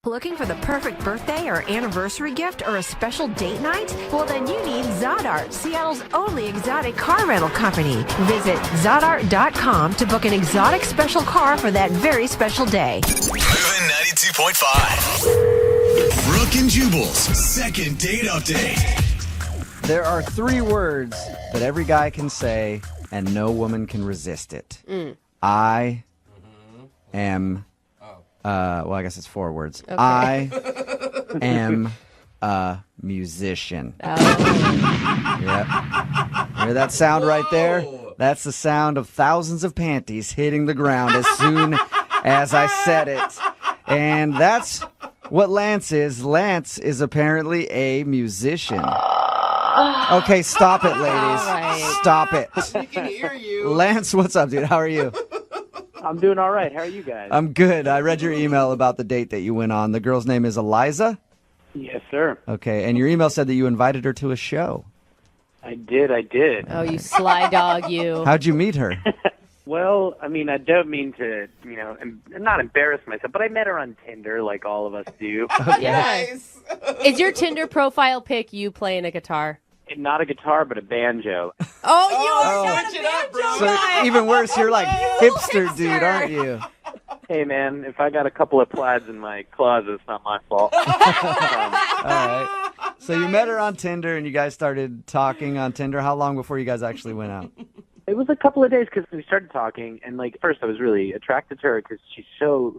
Looking for the perfect birthday or anniversary gift or a special date night? Well, then you need Zodart, Seattle's only exotic car rental company. Visit Zodart.com to book an exotic special car for that very special day. Moving 92.5. Brooke and Jubal's second date update. There are 3 words that every guy can say and no woman can resist it. I am... well, I guess it's 4 words. Okay. I am a musician. Yep. Hear that sound right there? That's the sound of thousands of panties hitting the ground as soon as I said it. And that's what Lance is. Lance is apparently a musician. Okay, stop it, ladies. Right. Stop it. We can hear you. Lance, what's up, dude? How are you? I'm doing all right. How are you guys? I'm good. I read your email about the date that you went on. The girl's name is Eliza? Yes, sir. Okay, and your email said that you invited her to a show. I did. Oh, you sly dog, you. How'd you meet her? Well, I mean, I don't mean to, not embarrass myself, but I met her on Tinder like all of us do. Yes. Is your Tinder profile pic you playing a guitar? Not a guitar, but a banjo. Oh, you are not switch a it up, bro. banjo So guy. even worse, you're like hipster, dude, aren't you? Hey, man, if I got a couple of plaids in my closet, it's not my fault. All right. So you met her on Tinder, and you guys started talking on Tinder. How long before you guys actually went out? It was a couple of days because we started talking, and first I was really attracted to her because she's so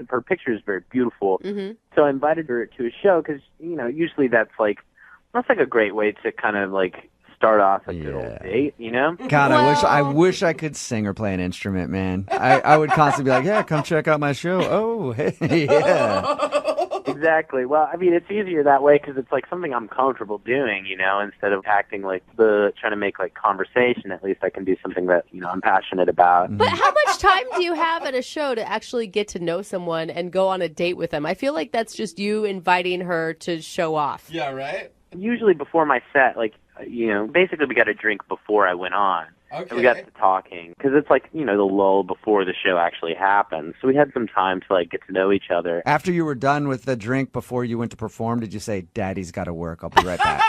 her picture is very beautiful. Mm-hmm. So I invited her to a show because usually that's like a great way to kind of start off a good old date, God, I wish I could sing or play an instrument, man. I would constantly be like, yeah, come check out my show. Oh, hey, yeah. Exactly. Well, I mean, it's easier that way because it's something I'm comfortable doing, instead of acting trying to make conversation. At least I can do something that, I'm passionate about. But how much time do you have at a show to actually get to know someone and go on a date with them? I feel like that's just you inviting her to show off. Yeah, right? Usually before my set, basically we got a drink before I went on. Okay. And we got to talking because it's the lull before the show actually happens. So we had some time to get to know each other. After you were done with the drink before you went to perform, did you say, Daddy's got to work, I'll be right back?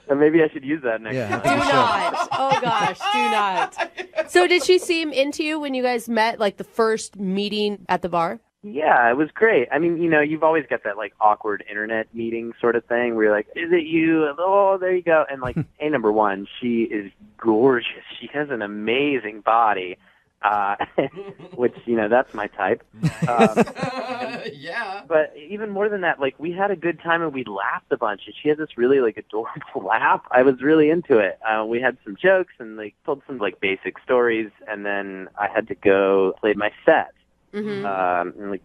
So maybe I should use that next time. Do not. Oh, gosh, do not. So did she seem into you when you guys met, the first meeting at the bar? Yeah, it was great. I mean, you've always got that awkward internet meeting sort of thing where you're like, is it you? Oh, there you go. And hey, number one, she is gorgeous. She has an amazing body, which, that's my type. Yeah. But even more than that, we had a good time and we laughed a bunch. And she had this really adorable laugh. I was really into it. We had some jokes and told some basic stories. And then I had to go play my set. Mm-hmm.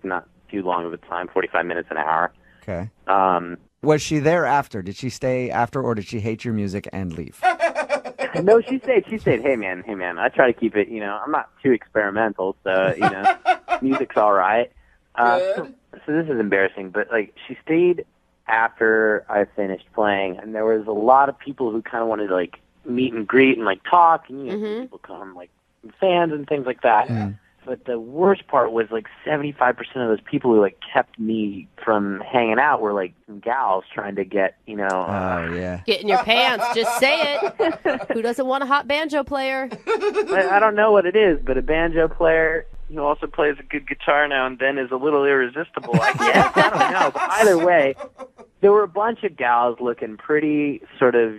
Not too long of a time, 45 minutes, an hour. Okay. Was she there after? Did she stay after, or did she hate your music and leave? No, she stayed. Hey man, I try to keep it, I'm not too experimental, so, music's all right. So this is embarrassing, but she stayed after I finished playing, and there was a lot of people who kind of wanted to meet and greet and talk, and people come fans and things like that. Mm. But the worst part was 75% of those people who kept me from hanging out were some gals trying to get, Oh, yeah. Get in your pants. Just say it. Who doesn't want a hot banjo player? I don't know what it is, but a banjo player who also plays a good guitar now and then is a little irresistible, I guess. I don't know. But either way, there were a bunch of gals looking pretty sort of,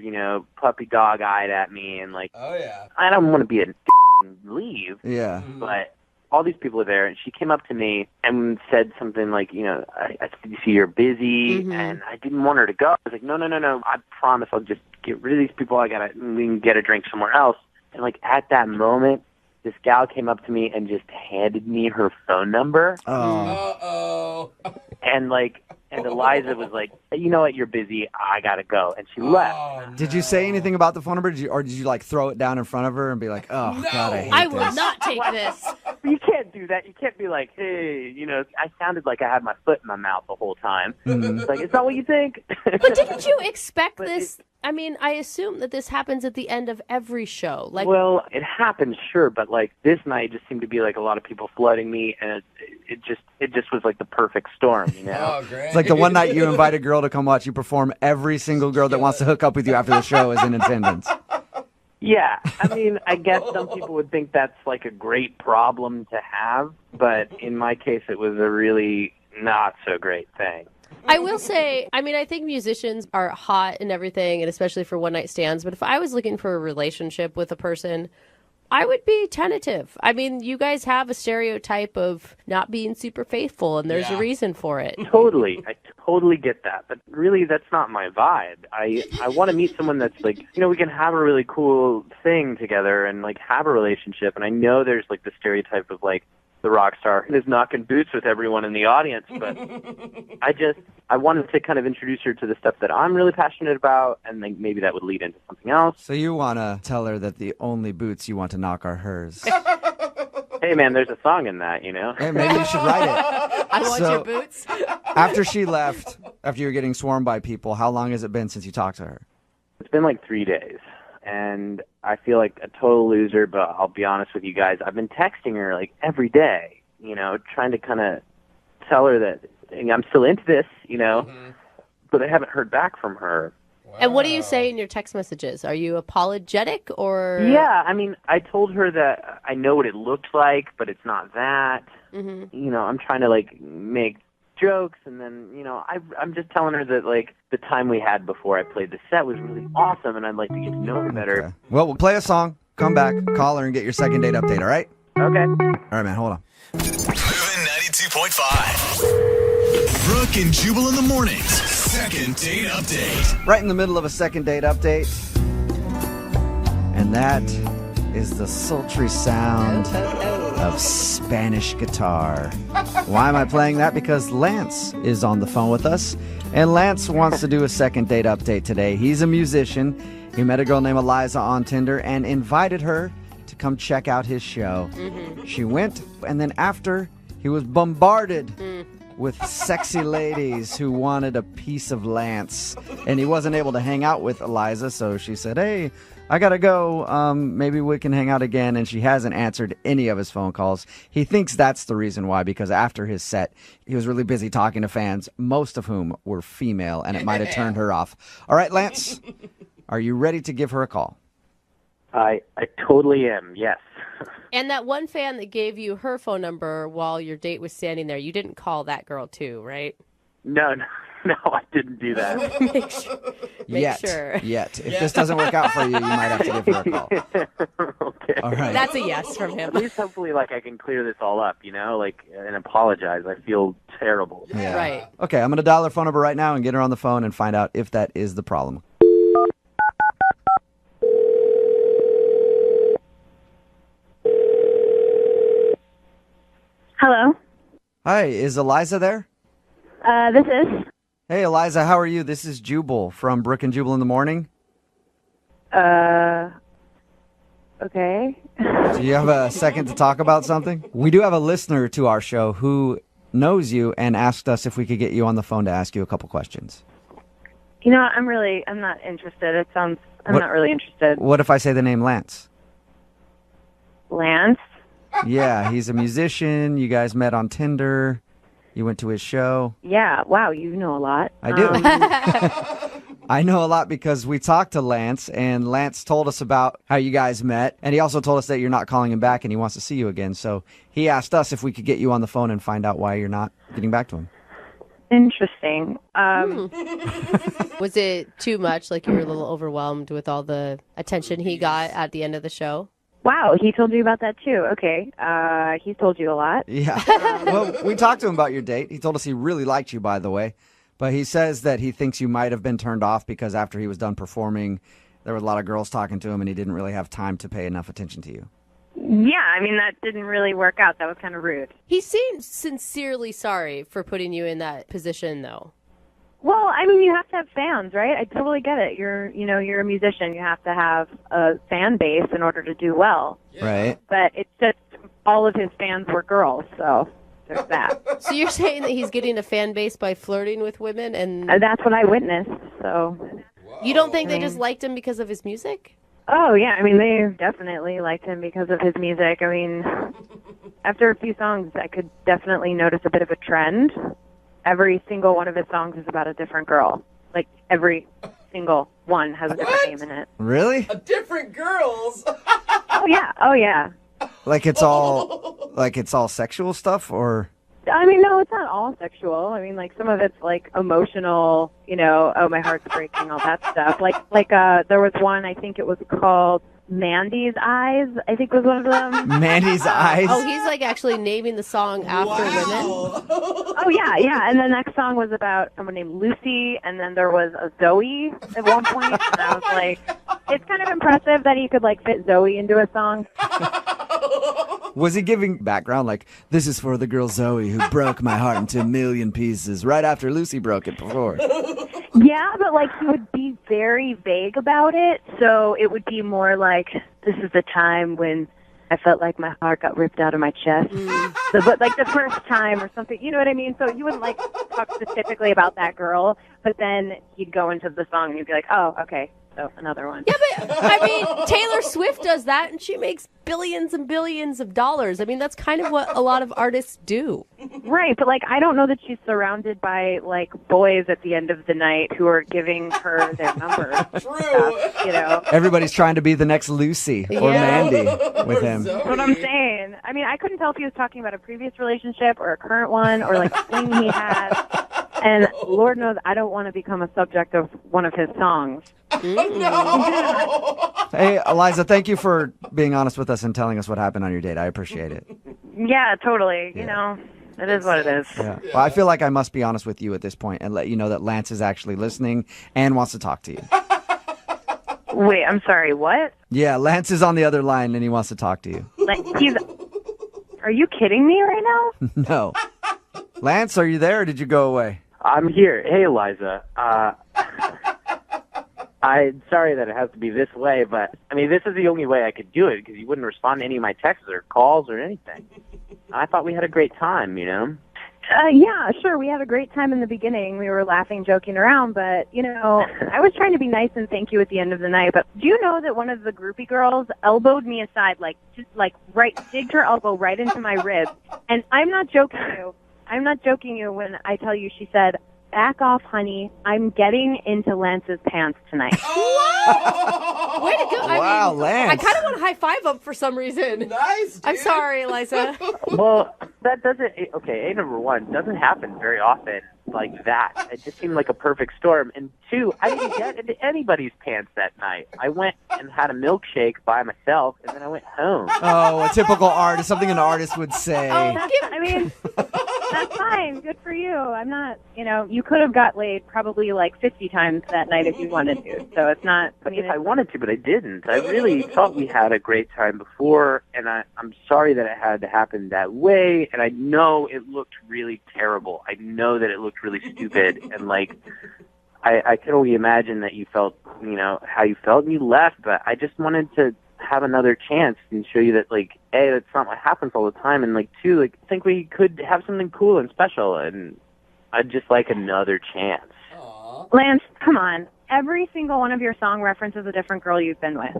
puppy dog-eyed at me and oh, yeah. I don't want to be a and leave. Yeah. But all these people are there, and she came up to me and said something I see you're busy, and I didn't want her to go. I was like, no, I promise I'll just get rid of these people. We can get a drink somewhere else. And at that moment, this gal came up to me and just handed me her phone number. Oh. Uh-oh. And Eliza was like, you know what, you're busy, I gotta go. And she left. Oh, no. Did you say anything about the phone number, or did you throw it down in front of her and be like, oh, No. God, I hate I this? will not take this. You can't do that. You can't be like, hey, I sounded like I had my foot in my mouth the whole time. Mhm. It's it's not what you think. But didn't you expect But this I mean, I assume that this happens at the end of every show. Like, Well, it happens, sure, but like this night just seemed to be like a lot of people flooding me, and it just was like the perfect storm, you know? Oh, great. It's like the one night you invite a girl to come watch you perform, every single girl that wants to hook up with you after the show is in attendance. Yeah, I mean, I guess some people would think that's like a great problem to have, but in my case, it was a really not so great thing. I will say, I mean, I think musicians are hot and everything, and especially for one night stands. But if I was looking for a relationship with a person, I would be tentative. I mean, you guys have a stereotype of not being super faithful, and there's a reason for it. Totally. I totally get that. But really, that's not my vibe. I want to meet someone that's like, you know, we can have a really cool thing together and like have a relationship. And I know there's like the stereotype of like the rock star is knocking boots with everyone in the audience. But I wanted to kind of introduce her to the stuff that I'm really passionate about. And like maybe that would lead into something else. So you want to tell her that the only boots you want to knock are hers. Hey, man, there's a song in that, you know? Hey, maybe you should write it. I want So- your boots. After she left, after you were getting swarmed by people, how long has it been since you talked to her? It's been like 3 days, and I feel like a total loser, but I'll be honest with you guys. I've been texting her like every day, you know, trying to kind of tell her that I'm still into this, you know, but I haven't heard back from her. And what do you say in your text messages? Are you apologetic or? Yeah, I mean, I told her that I know what it looked like, but it's not that. Mm-hmm. You know, I'm trying to like make jokes, and then, you know, I'm just telling her that like the time we had before I played the set was really awesome, and I'd like to get to know her better. Okay. Well, we'll play a song, come back, call her, and get your second date update, all right? Okay. All right, man, hold on. Moving 92.5. Brooke and Jubal in the mornings. Second date update. Right in the middle of a second date update. And that is the sultry sound of Spanish guitar. Why am I playing that? Because Lance is on the phone with us. And Lance wants to do a second date update today. He's a musician. He met a girl named Eliza on Tinder and invited her to come check out his show. She went, and then after, he was bombarded with sexy ladies who wanted a piece of Lance. And he wasn't able to hang out with Eliza, so she said, hey, I gotta go. Maybe we can hang out again. And she hasn't answered any of his phone calls. He thinks that's the reason why, because after his set, he was really busy talking to fans, most of whom were female, and it might have turned her off. All right, Lance, are you ready to give her a call? I totally am, yes. And that one fan that gave you her phone number while your date was standing there, you didn't call that girl too, right? No, I didn't do that. Make sure. Yet. If this doesn't work out for you, you might have to give her a call. Okay. All right. That's a yes from him. At least hopefully, like, I can clear this all up, you know, like, and apologize. I feel terrible. Yeah. Right. Okay, I'm going to dial her phone number right now and get her on the phone and find out if that is the problem. Hello. Hi, is Eliza there? This is. Hey, Eliza, how are you? This is Jubal from Brooke and Jubal in the morning. Okay. Do you have a second to talk about something? We do have a listener to our show who knows you and asked us if we could get you on the phone to ask you a couple questions. You know, I'm not interested. I'm What- not really interested. What if I say the name Lance? Lance? Yeah, he's a musician. You guys met on Tinder. You went to his show. Yeah. Wow, you know a lot. I do. I know a lot because we talked to Lance, and Lance told us about how you guys met, and he also told us that you're not calling him back and he wants to see you again. So he asked us if we could get you on the phone and find out why you're not getting back to him. Interesting. Was it too much? Like you were a little overwhelmed with all the attention he got at the end of the show? Wow, he told you about that too. Okay. He's told you a lot. Yeah. Well, we talked to him about your date. He told us he really liked you, by the way. But he says that he thinks you might have been turned off because after he was done performing, there were a lot of girls talking to him and he didn't really have time to pay enough attention to you. Yeah, I mean, that didn't really work out. That was kind of rude. He seemed sincerely sorry for putting you in that position, though. Well, I mean, you have to have fans, right? I totally get it. You're a musician. You have to have a fan base in order to do well. Right? But it's just all of his fans were girls, so there's that. So you're saying that he's getting a fan base by flirting with women and That's what I witnessed, so. You don't think they just liked him because of his music? Oh, yeah. I mean, they definitely liked him because of his music. I mean, after a few songs, I could definitely notice a bit of a trend. Every single one of his songs is about a different girl. Like, every single one has a different name in it. Really? A different girls. Oh, yeah. Oh, yeah. Like it's all sexual stuff, or? I mean, no, it's not all sexual. I mean, like, some of it's, like, emotional, you know, oh, my heart's breaking, all that stuff. Like, there was one, I think it was called Mandy's Eyes, I think was one of them. Mandy's Eyes? Oh, he's, like, actually naming the song after women? Oh, yeah. And the next song was about someone named Lucy, and then there was a Zoe at one point, and I was like, it's kind of impressive that he could, like, fit Zoe into a song. Was he giving background like, this is for the girl Zoe who broke my heart into a million pieces right after Lucy broke it before? Yeah, but, like, he would be very vague about it, so it would be more like, this is the time when I felt like my heart got ripped out of my chest. So, but, like, the first time or something, you know what I mean? So you wouldn't, like, talk specifically about that girl, but then he'd go into the song and you'd be like, oh, okay. So another one. Yeah, but I mean, Taylor Swift does that, and she makes billions and billions of dollars. I mean, that's kind of what a lot of artists do. Right, but, like, I don't know that she's surrounded by, like, boys at the end of the night who are giving her their number. True. You know? Everybody's trying to be the next Lucy or Mandy with him. Zoe. That's what I'm saying. I mean, I couldn't tell if he was talking about a previous relationship or a current one or, like, a fling he had. And Lord knows I don't want to become a subject of one of his songs. No. Hey, Eliza, thank you for being honest with us and telling us what happened on your date. I appreciate it. Yeah, totally. Yeah. You know, it is what it is. Yeah. Well, I feel like I must be honest with you at this point and let you know that Lance is actually listening and wants to talk to you. Wait, I'm sorry, what? Yeah, Lance is on the other line and he wants to talk to you. Like, are you kidding me right now? No. Lance, are you there or did you go away? I'm here. Hey, Eliza. I'm sorry that it has to be this way, but, I mean, this is the only way I could do it because you wouldn't respond to any of my texts or calls or anything. I thought we had a great time, you know? Yeah, sure. We had a great time in the beginning. We were laughing, joking around, but, you know, I was trying to be nice and thank you at the end of the night. But do you know that one of the groupie girls elbowed me aside, like, just, like, digged her elbow right into my rib? And I'm not joking you. I'm not joking you when I tell you she said, back off, honey. I'm getting into Lance's pants tonight. Way to go. Wow, Lance. I kind of want to high five him for some reason. Nice, dude. I'm sorry, Eliza. Well, that doesn't, okay, number one, doesn't happen very often like that. It just seemed like a perfect storm. And two, I didn't get into anybody's pants that night. I went and had a milkshake by myself, and then I went home. Oh, a typical artist, something an artist would say. I mean, that's fine. Good for you. I'm not, you know, you could have got laid probably like 50 times that night if you wanted to. So it's not. I mean, I wanted to, but I didn't. I really thought we had a great time before, and I'm sorry that it had to happen that way, and I know it looked really terrible. I know that it looked really stupid, and, like, I can only imagine that you felt, you know, how you felt, and you left, but I just wanted to have another chance and show you that, like, A, that's not what happens all the time, and, like, two, like, I think we could have something cool and special, and I'd just like another chance. Lance, come on. Every single one of your song references a different girl you've been with.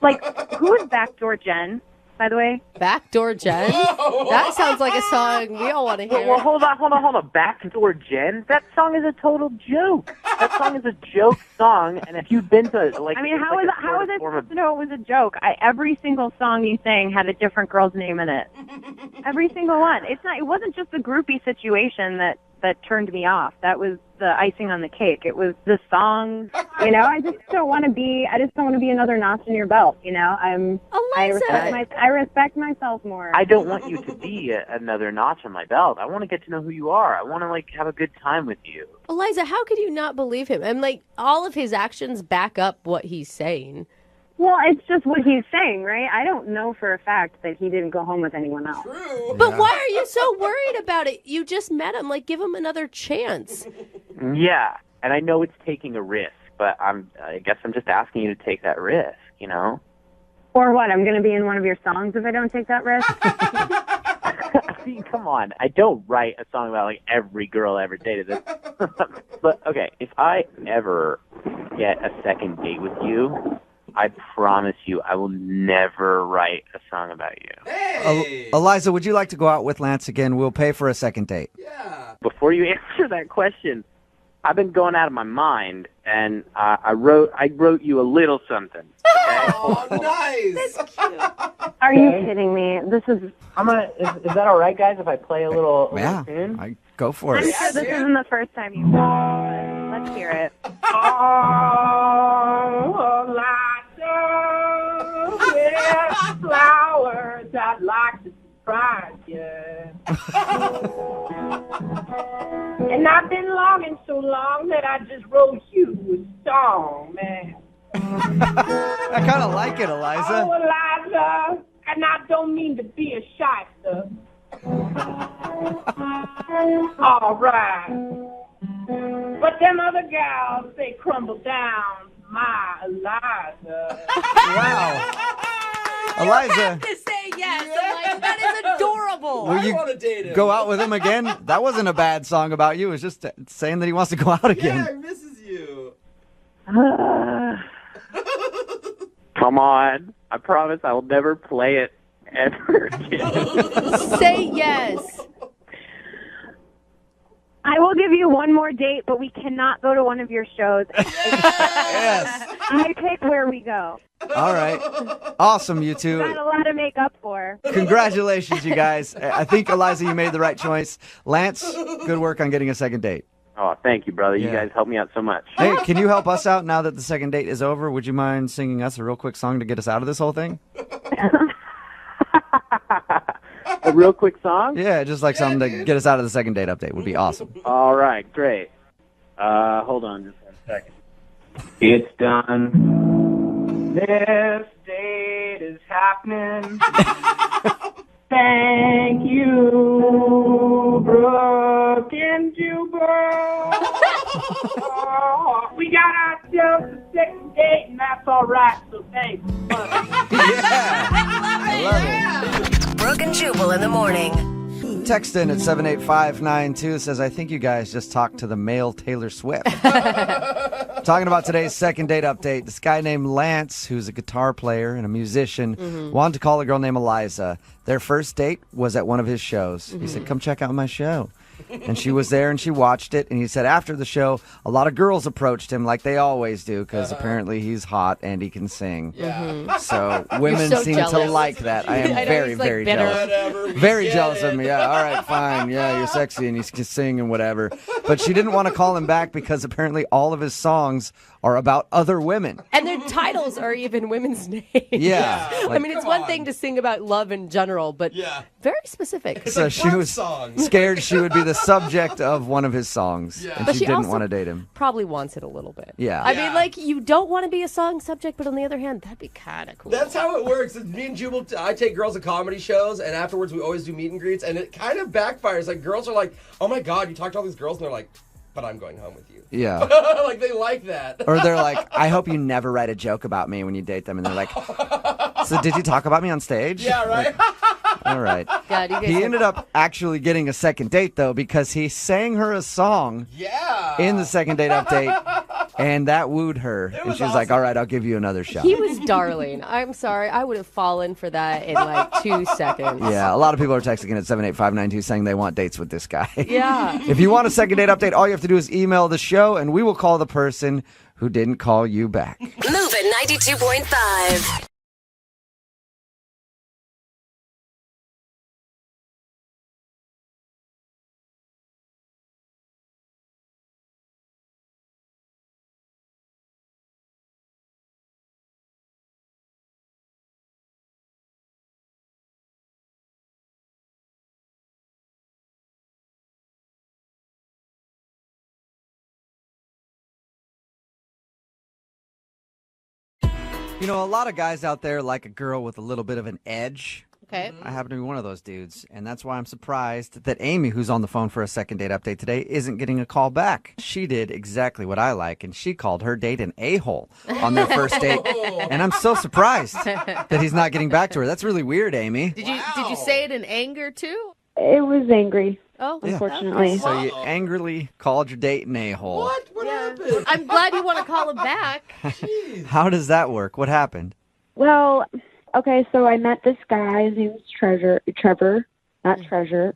Like, who is Backdoor Jen, by the way? Backdoor Jen? That sounds like a song we all want to hear. Well, hold on. Backdoor Jen? That song is a total joke. That song is a joke song, and if you've been to, like... I mean, it's how like is it supposed to know it was a joke? Every single song you sang had a different girl's name in it. Every single one. It wasn't just the groupie situation that turned me off. That was the icing on the cake. It was the song. You know, I just don't want to be another notch in your belt, you know? I respect myself more. I don't want you to be another notch on my belt. I want to get to know who you are. I want to, like, have a good time with you. Eliza, how could you not believe him? And, like, all of his actions back up what he's saying. Well, it's just what he's saying, right? I don't know for a fact that he didn't go home with anyone else. True. But why are you so worried about it? You just met him. Like, give him another chance. Yeah, and I know it's taking a risk, but I guess I'm just asking you to take that risk, you know? Or what? I'm going to be in one of your songs if I don't take that risk? I mean, come on. I don't write a song about, like, every girl I ever dated. But, okay, if I ever get a second date with you, I promise you I will never write a song about you. Hey! Eliza, would you like to go out with Lance again? We'll pay for a second date. Yeah. Before you answer that question, I've been going out of my mind, and I wrote you a little something. Okay? Oh, nice. Are you kidding me? This is. Is that all right, guys? If I play a little Yeah, tune? go for I'm it. sure this isn't the first time you've done it. Let's hear it. Oh, Eliza, with flowers I'd like to surprise you. And I've been longing so long that I just wrote you a song, man. I kind of like it, Eliza. Oh, Eliza, and I don't mean to be a shyster. All right. But them other gals, they crumble down my Eliza. Wow. Eliza, To say yes, Eliza, that is adorable. will you I want to date him. go out with him again? That wasn't a bad song about you. It was just saying that he wants to go out again. Yeah, he misses you. Come on. I promise I will never play it ever again. Say yes. I will give you one more date, but we cannot go to one of your shows. Yes. I pick where we go. All right. Awesome, you two. Got a lot to make up for. Congratulations, you guys. I think, Eliza, you made the right choice. Lance, good work on getting a second date. Oh, thank you, brother. You Yeah. guys helped me out so much. Hey, can you help us out now that the second date is over? Would you mind singing us a real quick song to get us out of this whole thing? A real quick song? Yeah, just like something to get us out of the second date update would be awesome. All right, great. Hold on just 1 second. It's done. This date is happening. Thank you, Brooke and Jubal. We got ourselves a second date, and that's all right, so thanks. Yeah. I love it. Brooke and Jubal in the morning. Text in at 78592 says, I think you guys just talked to the male Taylor Swift. Talking about today's second date update, this guy named Lance, who's a guitar player and a musician, wanted to call a girl named Eliza. Their first date was at one of his shows. He said, come check out my show. And she was there and she watched it. And he said after the show, a lot of girls approached him like they always do because apparently he's hot and he can sing. Yeah. So women so seem to jealous. like that. I am I know, very, he's, like, very bitter. jealous. Whatever. we Very get jealous it. of me. Yeah, all right, fine. Yeah, you're sexy and you can sing and whatever. But she didn't want to call him back because apparently all of his songs are about other women. And their titles are even women's names. Yeah. I like- mean, it's Come one on. thing to sing about love in general, but Yeah. very specific. So like she love was songs. scared she would be the subject of one of his songs. Yeah. And But she she didn't also- want to date him. Probably wants it a little bit. Yeah. I Yeah. mean, like, you don't want to be a song subject, but on the other hand, that'd be kind of cool. That's how it works. Me and Jubal, I take girls to comedy shows, and afterwards we always do meet and greets, and it kind of backfires. Like, girls are like, oh my God, you talked to all these girls, and they're like, but I'm going home with you. Yeah. Like, they like that. Or they're like, I hope you never write a joke about me when you date them. And they're like, so did you talk about me on stage? Yeah, right? All right. God, you guys He have- ended up actually getting a second date, though, because he sang her a song Yeah. in the second date update, and that wooed her. And was she was like, awesome. all right, I'll give you another shot. He was darling. I'm sorry. I would have fallen for that in like 2 seconds. Yeah, a lot of people are texting in at 78592 saying they want dates with this guy. Yeah. If you want a second date update, all you have to do is email the show, and we will call the person who didn't call you back. Moving 92.5. You know, a lot of guys out there like a girl with a little bit of an edge. Okay. I happen to be one of those dudes, and that's why I'm surprised that Amy, who's on the phone for a second date update today, isn't getting a call back. She did exactly what I like, and she called her date an a-hole on their first date, and I'm so surprised that he's not getting back to her. That's really weird, Amy. Did you say it in anger too? It was angry, Oh, unfortunately. So you angrily called your date an a-hole. What? What happened? happened? I'm glad you want to call him back. How does that work? What happened? Well, okay, so I met this guy. His name's Trevor, not Treasure.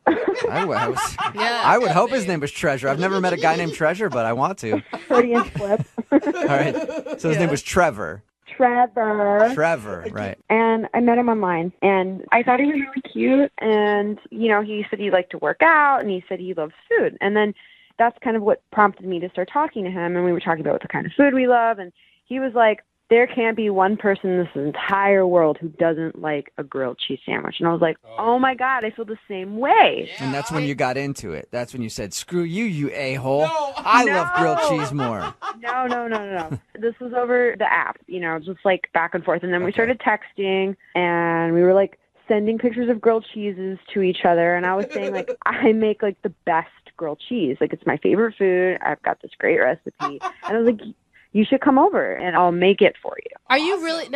I would hope his name was Treasure. I've never met a guy named Treasure, but I want to. Freudian slip. All right. So his name was Trevor. Trevor, right. And I met him online, and I thought he was really cute. And, you know, he said he liked to work out, and he said he loves food. And then that's kind of what prompted me to start talking to him, and we were talking about what the kind of food we love. And he was like, there can't be one person in this entire world who doesn't like a grilled cheese sandwich. And I was like, oh my God, I feel the same way. And that's when you got into it. That's when you said, screw you, you a-hole. I love grilled cheese more. No. This was over the app, you know, just like back and forth. And then we started texting, and we were like sending pictures of grilled cheeses to each other. And I was saying, like, I make like the best grilled cheese. Like, it's my favorite food. I've got this great recipe. And I was like, you should come over and I'll make it for you. Are you really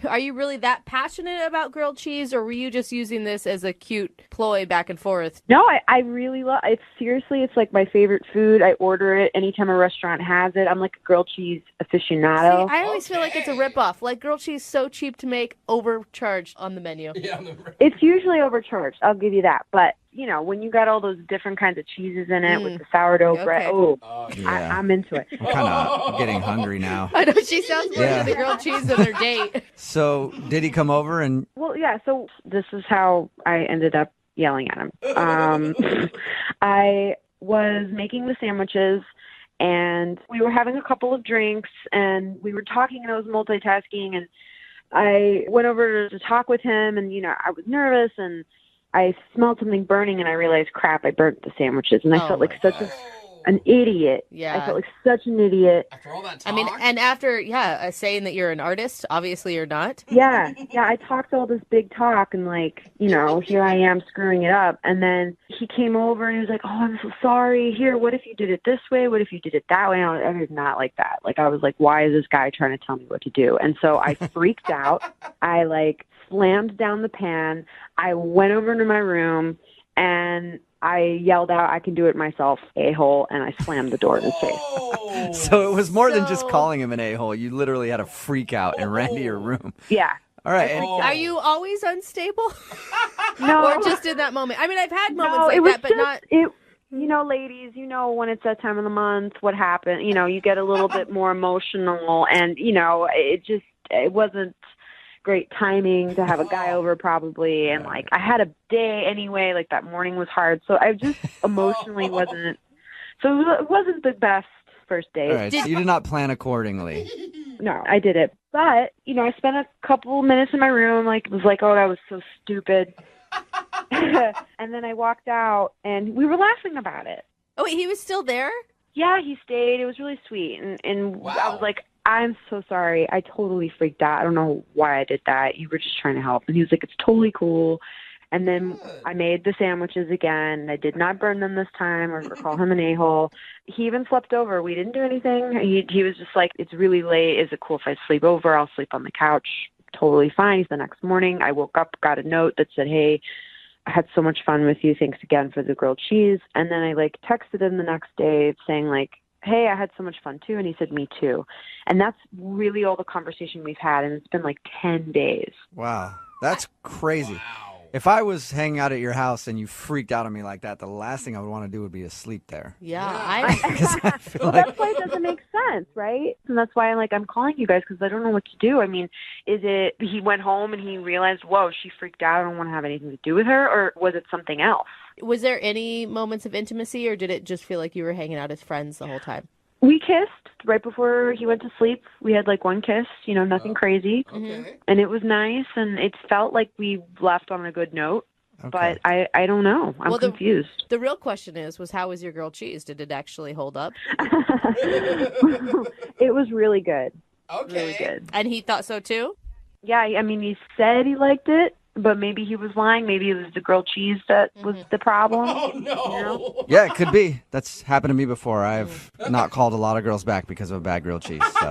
are you really that passionate about grilled cheese, or were you just using this as a cute ploy back and forth? No, I really love it. Seriously, it's like my favorite food. I order it anytime a restaurant has it. I'm like a grilled cheese aficionado. See, I always feel like it's a ripoff. Like, grilled cheese so cheap to make, overcharged on the menu. It's usually overcharged, I'll give you that. But, you know, when you got all those different kinds of cheeses in it with the sourdough bread, I'm into it. I'm kind of getting hungry now. I know, she sounds more into the grilled cheese than their date. So did he come over and... Well, yeah, so this is how I ended up yelling at him. I was making the sandwiches, and we were having a couple of drinks, and we were talking, and I was multitasking, and I went over to talk with him, and, you know, I was nervous, and I smelled something burning, and I realized, crap, I burnt the sandwiches, and I felt like such an idiot. Yeah. I felt like such an idiot. After all that talk? I mean, and after, saying that you're an artist, obviously you're not. Yeah, I talked all this big talk, and, like, you know, here I am screwing it up. And then he came over, and he was like, oh, I'm so sorry. Here, what if you did it this way? What if you did it that way? And I was not like that. Like, I was like, why is this guy trying to tell me what to do? And so I freaked out. I, like, slammed down the pan. I went over into my room, and I yelled out, I can do it myself, a-hole, and I slammed the door in his face. So it was more than just calling him an a-hole. You literally had a freak out and ran to your room. Yeah. All right. Are you always unstable? No. Or just in that moment? I mean, I've had moments like that, but not... You know, ladies, you know, when it's that time of the month, what happened, you know, you get a little bit more emotional, and, you know, it wasn't great timing to have a guy over probably, and like I had a day anyway, like that morning was hard, so I just emotionally wasn't the best first date. All right, so you did not plan accordingly. No, I did it, but you know, I spent a couple minutes in my room, like was like, oh, that was so stupid. And then I walked out, and we were laughing about it. Oh wait, he was still there? Yeah, he stayed. It was really sweet, and wow. I was like, I'm so sorry. I totally freaked out. I don't know why I did that. You were just trying to help. And he was like, it's totally cool. And then I made the sandwiches again. I did not burn them this time or call him an a-hole. He even slept over. We didn't do anything. He was just like, it's really late. Is it cool if I sleep over? I'll sleep on the couch. Totally fine. The next morning, I woke up, got a note that said, hey, I had so much fun with you. Thanks again for the grilled cheese. And then I like texted him the next day saying like, hey, I had so much fun too. And he said, me too. And that's really all the conversation we've had. And it's been like 10 days. Wow. That's crazy. Wow. If I was hanging out at your house and you freaked out on me like that, the last thing I would want to do would be to sleep there. Yeah. I feel Well, like... that's why it doesn't make sense, right? And that's why I'm calling you guys, because I don't know what to do. I mean, is it he went home and he realized, whoa, she freaked out, I don't want to have anything to do with her, or was it something else? Was there any moments of intimacy, or did it just feel like you were hanging out as friends the whole time? We kissed right before he went to sleep. We had like one kiss, you know, nothing crazy. Okay. And it was nice, and it felt like we left on a good note. Okay. But I don't know. I'm confused. The real question was how was your grilled cheese? Did it actually hold up? It was really good. Okay. Really good. And he thought so too? Yeah, I mean, he said he liked it, but maybe he was lying. Maybe it was the grilled cheese that was the problem. Oh, no. You know? Yeah, it could be. That's happened to me before. I've not called a lot of girls back because of a bad grilled cheese. So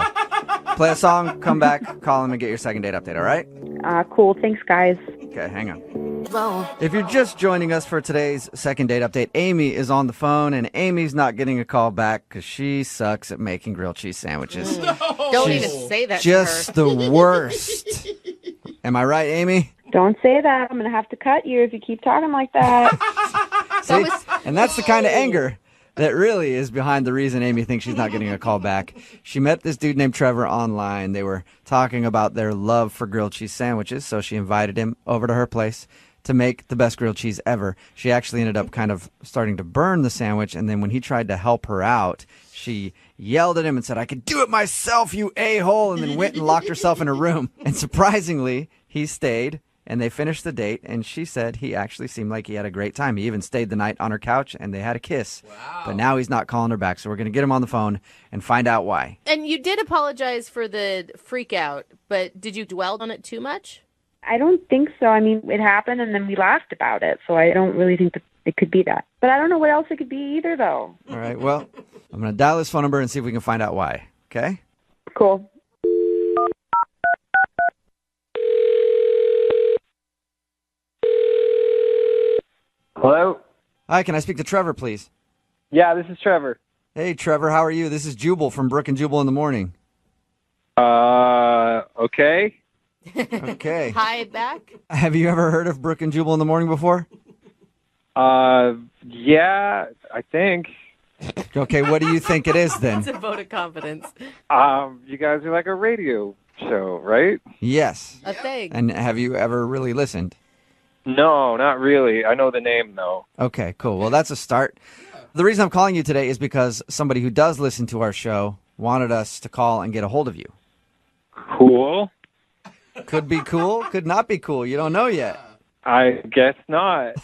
play a song, come back, call him, and get your second date update, all right? Cool. Thanks, guys. Okay, hang on. If you're just joining us for today's second date update, Amy is on the phone, and Amy's not getting a call back because she sucks at making grilled cheese sandwiches. Don't even say that Just to her. the worst. Am I right, Amy? Don't say that. I'm going to have to cut you if you keep talking like that. See? And that's the kind of anger that really is behind the reason Amy thinks she's not getting a call back. She met this dude named Trevor online. They were talking about their love for grilled cheese sandwiches, so she invited him over to her place to make the best grilled cheese ever. She actually ended up kind of starting to burn the sandwich, and then when he tried to help her out, she yelled at him and said, "I could do it myself, you a-hole," and then went and locked herself in a room. And surprisingly, he stayed, and they finished the date, and she said he actually seemed like he had a great time. He even stayed the night on her couch, and they had a kiss. Wow. But now he's not calling her back, so we're going to get him on the phone and find out why. And you did apologize for the freak out, but did you dwell on it too much? I don't think so. I mean, it happened and then we laughed about it, so I don't really think that it could be that. But I don't know what else it could be either, though. All right, well, I'm going to dial his phone number and see if we can find out why, okay? Cool. Hello? Hi, can I speak to Trevor, please? Yeah, this is Trevor. Hey, Trevor, how are you? This is Jubal from Brooke and Jubal in the Morning. Okay. Okay. Hi, back. Have you ever heard of Brooke and Jubal in the Morning before? Yeah, I think. Okay, what do you think it is then? It's a vote of confidence. You guys are like a radio show, right? Yes. A thing. And have you ever really listened? No, not really. I know the name, though. Okay, cool. Well, that's a start. The reason I'm calling you today is because somebody who does listen to our show wanted us to call and get a hold of you. Cool. Could be cool, could not be cool. You don't know yet. I guess not.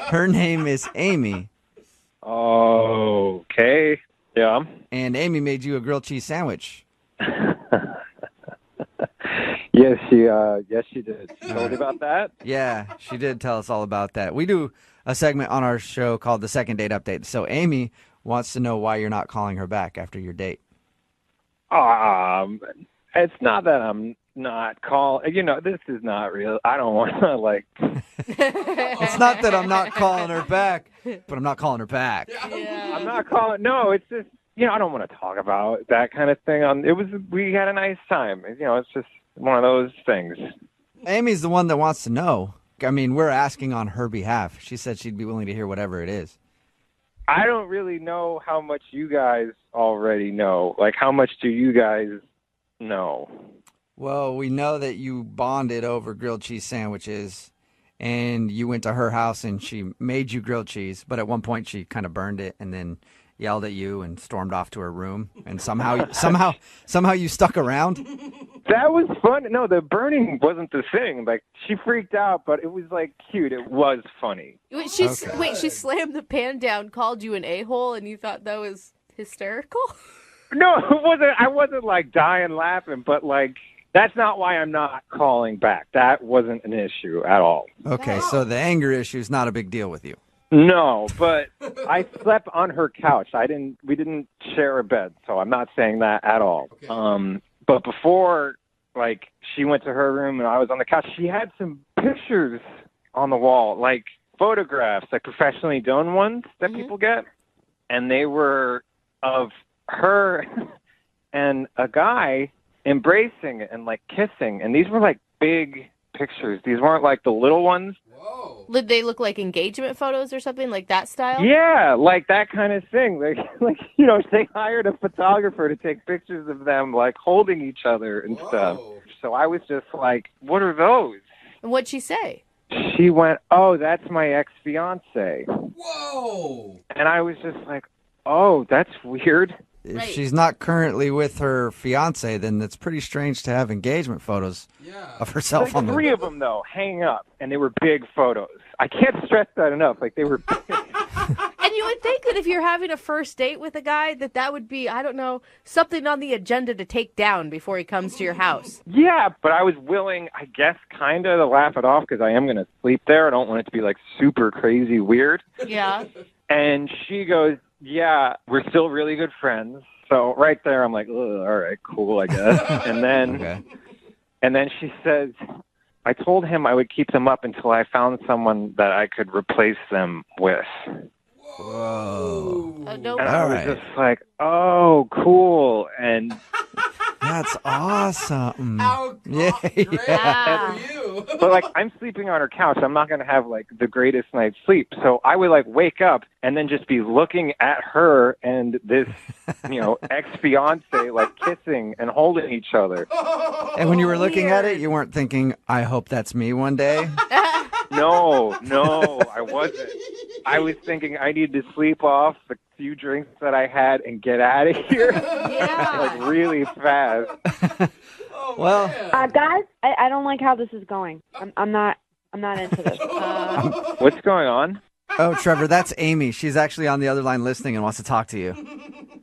Her name is Amy. Okay. Yeah. And Amy made you a grilled cheese sandwich. Yes, she did. She told you about that? Yeah, she did tell us all about that. We do a segment on our show called the Second Date Update. So Amy wants to know why you're not calling her back after your date. It's not that I'm not calling. This is not real. I don't want to, like... It's not that I'm not calling her back, but I'm not calling her back. Yeah. I'm not calling... No, it's just, I don't want to talk about that kind of thing. We had a nice time. It's just one of those things. Amy's the one that wants to know. I mean, we're asking on her behalf. She said she'd be willing to hear whatever it is. I don't really know how much you guys already know. Like, how much do you guys know? Well, we know that you bonded over grilled cheese sandwiches, and you went to her house and she made you grilled cheese, but at one point she kind of burned it and then yelled at you and stormed off to her room, and somehow you stuck around. That was fun. No, the burning wasn't the thing. Like, she freaked out, but it was, like, cute. It was funny. Wait, she slammed the pan down, called you an a-hole, and you thought that was hysterical? No, it wasn't. I wasn't, like, dying laughing, but, like, that's not why I'm not calling back. That wasn't an issue at all. Okay, so the anger issue is not a big deal with you. No, but I slept on her couch. We didn't share a bed, so I'm not saying that at all. Okay. But before, like, she went to her room and I was on the couch, she had some pictures on the wall, like photographs, like professionally done ones that people get. And they were of her and a guy embracing and, like, kissing. And these were, like, big pictures. These weren't, like, the little ones. Whoa. Did they look like engagement photos or something, like that style? Yeah, like that kind of thing. Like they hired a photographer to take pictures of them, like, holding each other and stuff. So I was just like, what are those? And what'd she say? She went, "Oh, that's my ex-fiance." Whoa! And I was just like, oh, that's weird. If she's not currently with her fiance, then it's pretty strange to have engagement photos of herself on the... Three of them, though, hanging up, and they were big photos. I can't stress that enough. Like, they were big. And you would think that if you're having a first date with a guy, that would be, I don't know, something on the agenda to take down before he comes to your house. Yeah, but I was willing, I guess, kind of to laugh it off because I am going to sleep there. I don't want it to be, like, super crazy weird. Yeah. And she goes, yeah, we're still really good friends. So right there, I'm like, all right, cool, I guess. And then, and then she says, I told him I would keep them up until I found someone that I could replace them with. Whoa. No. And I All was right. just like, oh, cool. And That's awesome. How Yeah, great yeah. for you. but like I'm sleeping on her couch. I'm not going to have like the greatest night's sleep. So I would like wake up and then just be looking at her and this, ex-fiance like kissing and holding each other. And when you were looking at it, you weren't thinking, I hope that's me one day? No, I wasn't. I was thinking I need to sleep off the few drinks that I had and get out of here like really fast. Well, Guys, I don't like how this is going. I'm not into this. What's going on? oh, Trevor, that's Amy. She's actually on the other line listening and wants to talk to you.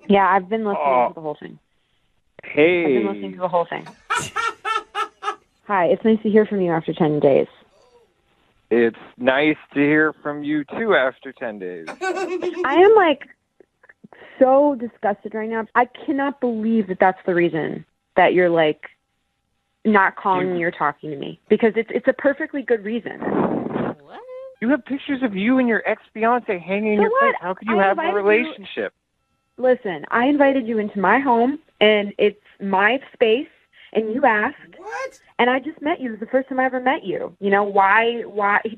Yeah, I've been listening to the whole thing. Hey. I've been listening to the whole thing. Hi, it's nice to hear from you after 10 days. It's nice to hear from you too after 10 days. I am like so disgusted right now. I cannot believe that that's the reason that you're like not calling me or talking to me, because it's a perfectly good reason. What? You have pictures of you and your ex-fiance hanging in your place. How could you have a relationship? Listen, I invited you into my home, and it's my space, and you asked. What? And I just met you. It was the first time I ever met you. You know, why?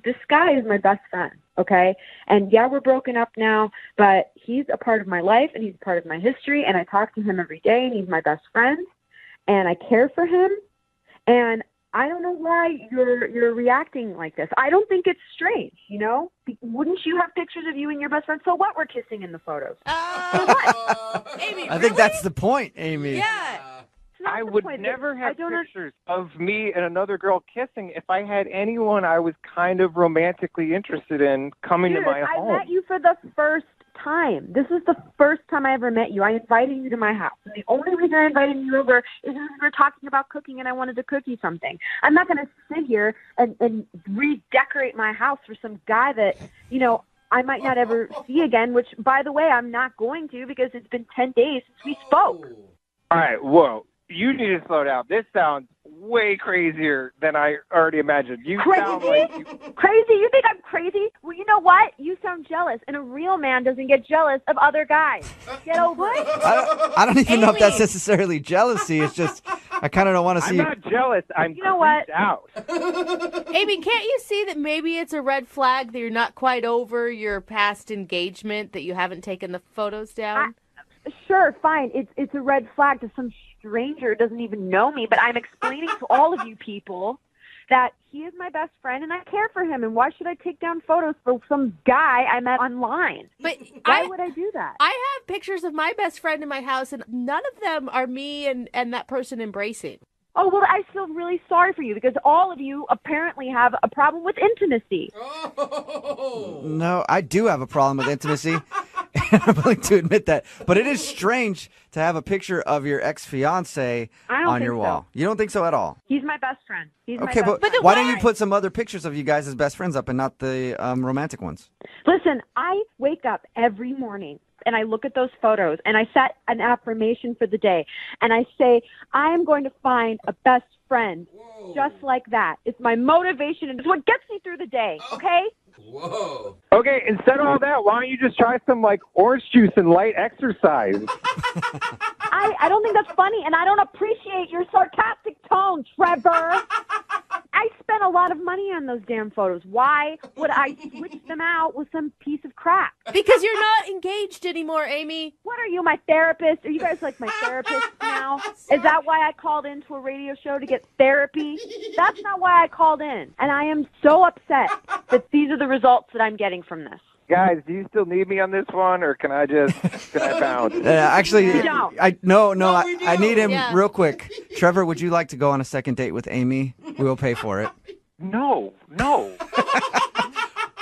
This guy is my best friend, okay? And yeah, we're broken up now, but he's a part of my life, and he's a part of my history, and I talk to him every day, and he's my best friend, and I care for him. And I don't know why you're reacting like this. I don't think it's strange, you know? Wouldn't you have pictures of you and your best friend? So what? We're kissing in the photos. Amy, I think that's the point, Amy. Yeah. I would never have pictures of me and another girl kissing if I had anyone I was kind of romantically interested in coming to my home. I met you for the first time. This is the first time I ever met you. I invited you to my house. And the only reason I invited you over is because we were talking about cooking and I wanted to cook you something. I'm not going to sit here and redecorate my house for some guy that, you know, I might not ever see again, which, by the way, I'm not going to, because it's been 10 days since we spoke. All right, whoa. You need to slow down. This sounds way crazier than I already imagined. You sound like Crazy? You think I'm crazy? Well, you know what? You sound jealous, and a real man doesn't get jealous of other guys. Get over it. I don't even know if that's necessarily jealousy. It's just, I kind of don't want to see. I'm not jealous. I'm You know what? out. Amy, can't you see that maybe it's a red flag that you're not quite over your past engagement, that you haven't taken the photos down? Sure, fine. It's a red flag to some stranger who doesn't even know me, but I'm explaining to all of you people that he is my best friend and I care for him, and why should I take down photos for some guy I met online? But why would I do that? I have pictures of my best friend in my house, and none of them are me and that person embracing. Oh, well, I feel really sorry for you, because all of you apparently have a problem with intimacy. No, I do have a problem with intimacy. And I'm willing to admit that. But it is strange to have a picture of your ex-fiance on your wall. You don't think so at all? He's my best friend. He's Okay, my best but friend. why don't you put some other pictures of you guys as best friends up and not the romantic ones? Listen, I wake up every morning and I look at those photos and I set an affirmation for the day. And I say, I am going to find a best friend just like that. It's my motivation and it's what gets me through the day, okay? Whoa. Okay, instead of all that, why don't you just try some, like, orange juice and light exercise? I don't think that's funny, and I don't appreciate your sarcastic tone, Trevor. I spent a lot of money on those damn photos. Why would I switch them out with some piece of crap? Because you're not engaged anymore, Amy. What are you, my therapist? Are you guys like my therapist now? Is that why I called into a radio show to get therapy? That's not why I called in. And I am so upset that these are the results that I'm getting from this. Guys, do you still need me on this one, or can I bounce? Actually, No. I need him Yeah. real quick. Trevor, would you like to go on a second date with Amy? We will pay for it. No.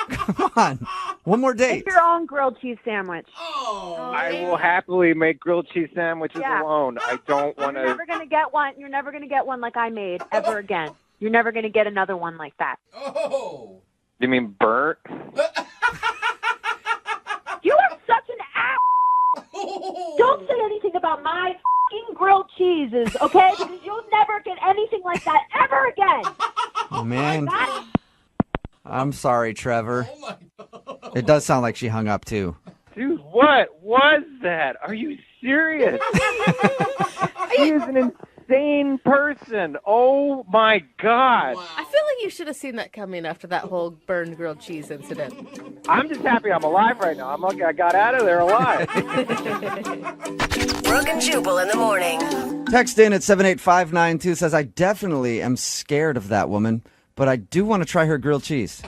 Come on. One more date. Make your own grilled cheese sandwich. I will happily make grilled cheese sandwiches alone. I don't want You're to. never gonna get one. You're never gonna get one like I made ever again. You're never gonna get another one like that. Oh. You mean burnt? You are such an ass. Don't say anything about my f***ing grilled cheeses, okay? Because you'll never get anything like that ever again. Oh, man. I'm sorry, Trevor. Oh my God. It does sound like she hung up, too. Dude, what was that? Are you serious? He is an insane person. Oh my God. I feel like you should have seen that coming after that whole burned grilled cheese incident. I'm just happy I'm alive right now. I'm lucky I got out of there alive. Brooke and Jubal in the morning. Text in at 78592 says, I definitely am scared of that woman, but I do want to try her grilled cheese.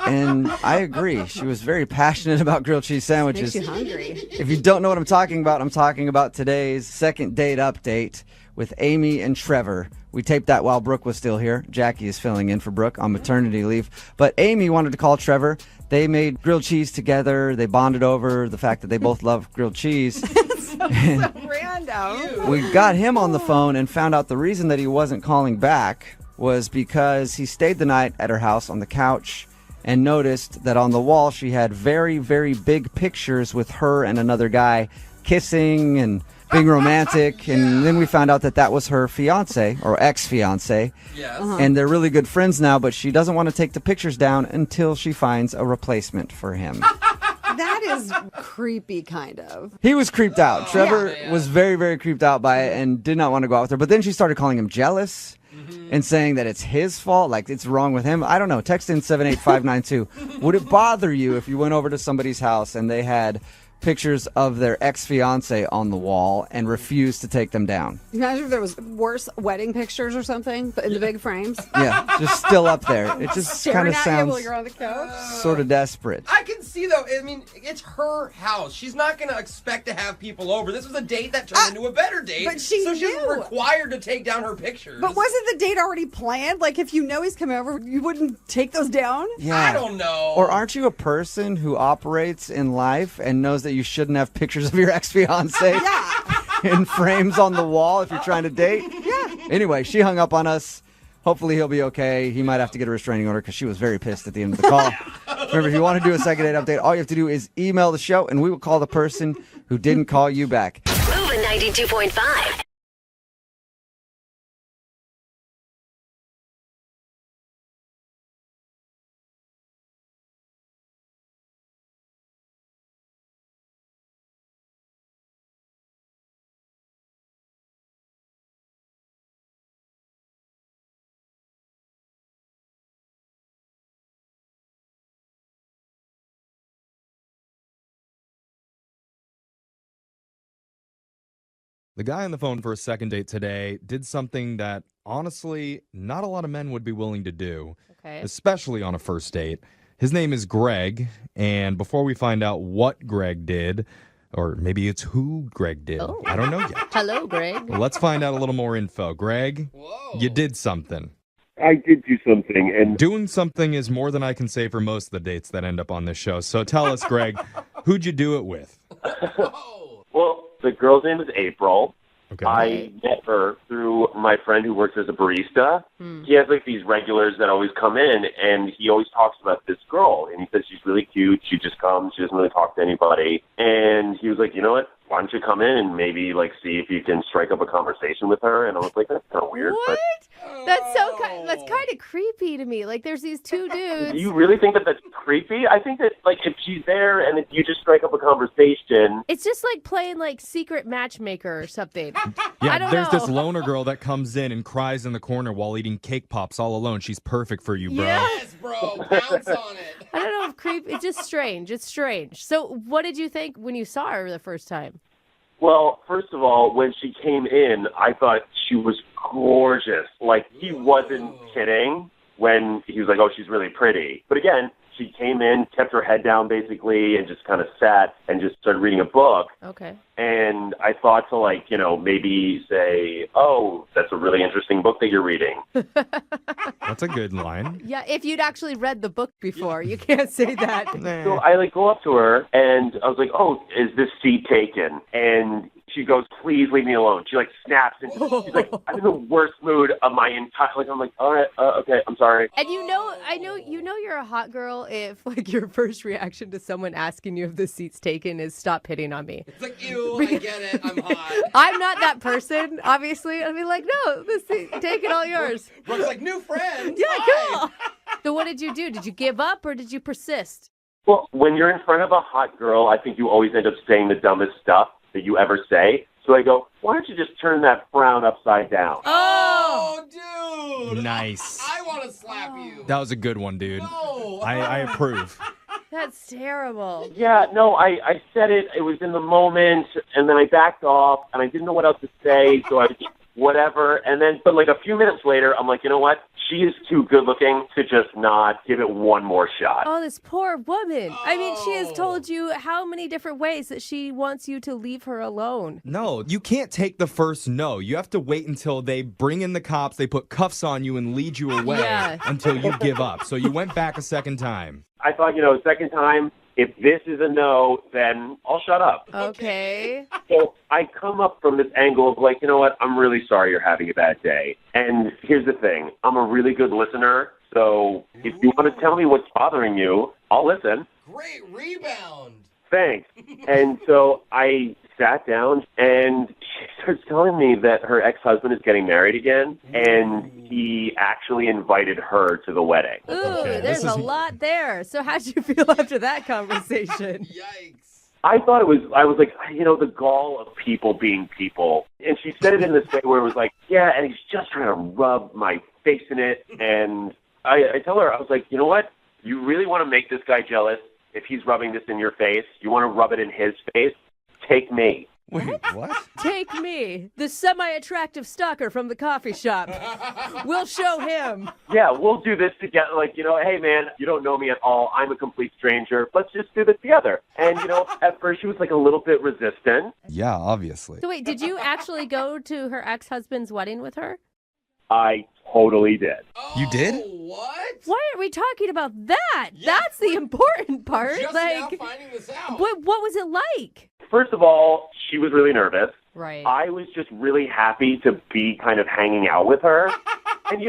And I agree. She was very passionate about grilled cheese sandwiches. Makes you hungry. If you don't know what I'm talking about today's second date update with Amy and Trevor. We taped that while Brooke was still here. Jackie is filling in for Brooke on maternity leave. But Amy wanted to call Trevor. They made grilled cheese together. They bonded over the fact that they both love grilled cheese. so random. We got him on the phone and found out the reason that he wasn't calling back was because he stayed the night at her house on the couch and noticed that on the wall she had very, very big pictures with her and another guy kissing and being romantic. And then we found out that that was her fiance or ex-fiance. Yes. And they're really good friends now, but she doesn't want to take the pictures down until she finds a replacement for him. That is creepy, kind of. He was creeped out. Trevor was very, very creeped out by it and did not want to go out with her. But then she started calling him jealous and saying that it's his fault, like it's wrong with him. I don't know. Text in 78592. Would it bother you if you went over to somebody's house and they had pictures of their ex-fiance on the wall and refused to take them down? Imagine if there was worse wedding pictures or something, but in the big frames. Yeah, just still up there. It just kind of Staring at you sounds while you're on the couch. sort of desperate. I can see, though, I mean, it's her house. She's not going to expect to have people over. This was a date that turned into a better date. But she so she's knew. required to take down her pictures. But wasn't the date already planned? Like, if you know he's coming over, you wouldn't take those down? Yeah. I don't know. Or aren't you a person who operates in life and knows that you shouldn't have pictures of your ex-fiance in frames on the wall if you're trying to date? Yeah. Anyway, she hung up on us. Hopefully he'll be okay. He might have to get a restraining order because she was very pissed at the end of the call. Remember, if you want to do a second date update, all you have to do is email the show and we will call the person who didn't call you back. Moving 92.5. The guy on the phone for a second date today did something that, honestly, not a lot of men would be willing to do, especially on a first date. His name is Greg, and before we find out what Greg did, or maybe it's who Greg did, I don't know yet. Hello, Greg. Well, let's find out a little more info. Greg, you did something. I did do something, and doing something is more than I can say for most of the dates that end up on this show. So tell us, Greg, who'd you do it with? Well, the girl's name is April. Okay. I met her through my friend who works as a barista. He has like these regulars that always come in, and he always talks about this girl. And he says she's really cute. She just comes. She doesn't really talk to anybody. And he was like, you know what? Why don't you come in and maybe like see if you can strike up a conversation with her? And I was like, that's kind of weird. What? That's kind of creepy to me. Like, there's these two dudes. Do you really think that that's creepy? I think that like if she's there and if you just strike up a conversation, It's just like playing like secret matchmaker or something. Yeah, I don't there's know. this loner girl that comes in and cries in the corner while eating cake pops all alone. She's perfect for you, bro. Yes, bro. Pounce on it. I don't know if it's just strange. It's strange. So what did you think when you saw her the first time? well, first of all, when she came in, I thought she was gorgeous. Like, he wasn't kidding when he was like, oh, she's really pretty. But again, she came in, kept her head down basically, and just kind of sat and just started reading a book. Okay. And I thought to, like, you know, maybe say, oh, that's a really interesting book that you're reading. That's a good line. Yeah, if you'd actually read the book before, you can't say that. So I, like, go up to her, and I was like, oh, is this seat taken? And She goes, please leave me alone. She like snaps and she's like, I'm in the worst mood of my entire, like, I'm like, all right, okay, I'm sorry. And I know you're a hot girl if like your first reaction to someone asking you if the seat's taken is stop hitting on me. It's like, ew, I get it, I'm hot. I'm not that person, obviously. I'd be like, no, the seat, take it all yours. Brooke's like, new friend. Yeah, cool. So what did you do? Did you give up or did you persist? Well, when you're in front of a hot girl, I think you always end up saying the dumbest stuff that you ever say. So I go, why don't you just turn that frown upside down? Oh, dude. Nice. I want to slap you. That was a good one, dude. No. I approve. That's terrible. Yeah, no, I said it. It was in the moment, and then I backed off, and I didn't know what else to say, so I just, whatever. And then, but like a few minutes later, I'm like, you know what? She is too good looking to just not give it one more shot. Oh, this poor woman. I mean, she has told you how many different ways that she wants you to leave her alone. No, you can't take the first no. You have to wait until they bring in the cops, they put cuffs on you and lead you away until you give up. So you went back a second time. I thought, second time, if this is a no, then I'll shut up. Okay. So I come up from this angle of like, you know what, I'm really sorry you're having a bad day. And here's the thing, I'm a really good listener, so if you want to tell me what's bothering you, I'll listen. Great rebound. Thanks. And so I sat down, and she starts telling me that her ex-husband is getting married again, and he actually invited her to the wedding. Ooh, there's a lot there. So how'd you feel after that conversation? Yikes. I thought I was like, the gall of people being people. And she said it in this way where it was like, yeah, and he's just trying to rub my face in it. And I tell her, I was like, you know what? You really want to make this guy jealous? If he's rubbing this in your face, you want to rub it in his face? Take me. Wait, what? Take me, the semi-attractive stalker from the coffee shop. We'll show him. Yeah, we'll do this together. Like, hey, man, you don't know me at all. I'm a complete stranger. Let's just do this together. And, at first she was like a little bit resistant. Yeah, obviously. So wait, did you actually go to her ex-husband's wedding with her? I totally did. You did? What? Why aren't we talking about that? Yeah. That's the important part. Just now finding this out. What was it like? First of all, she was really nervous. Right. I was just really happy to be kind of hanging out with her. And,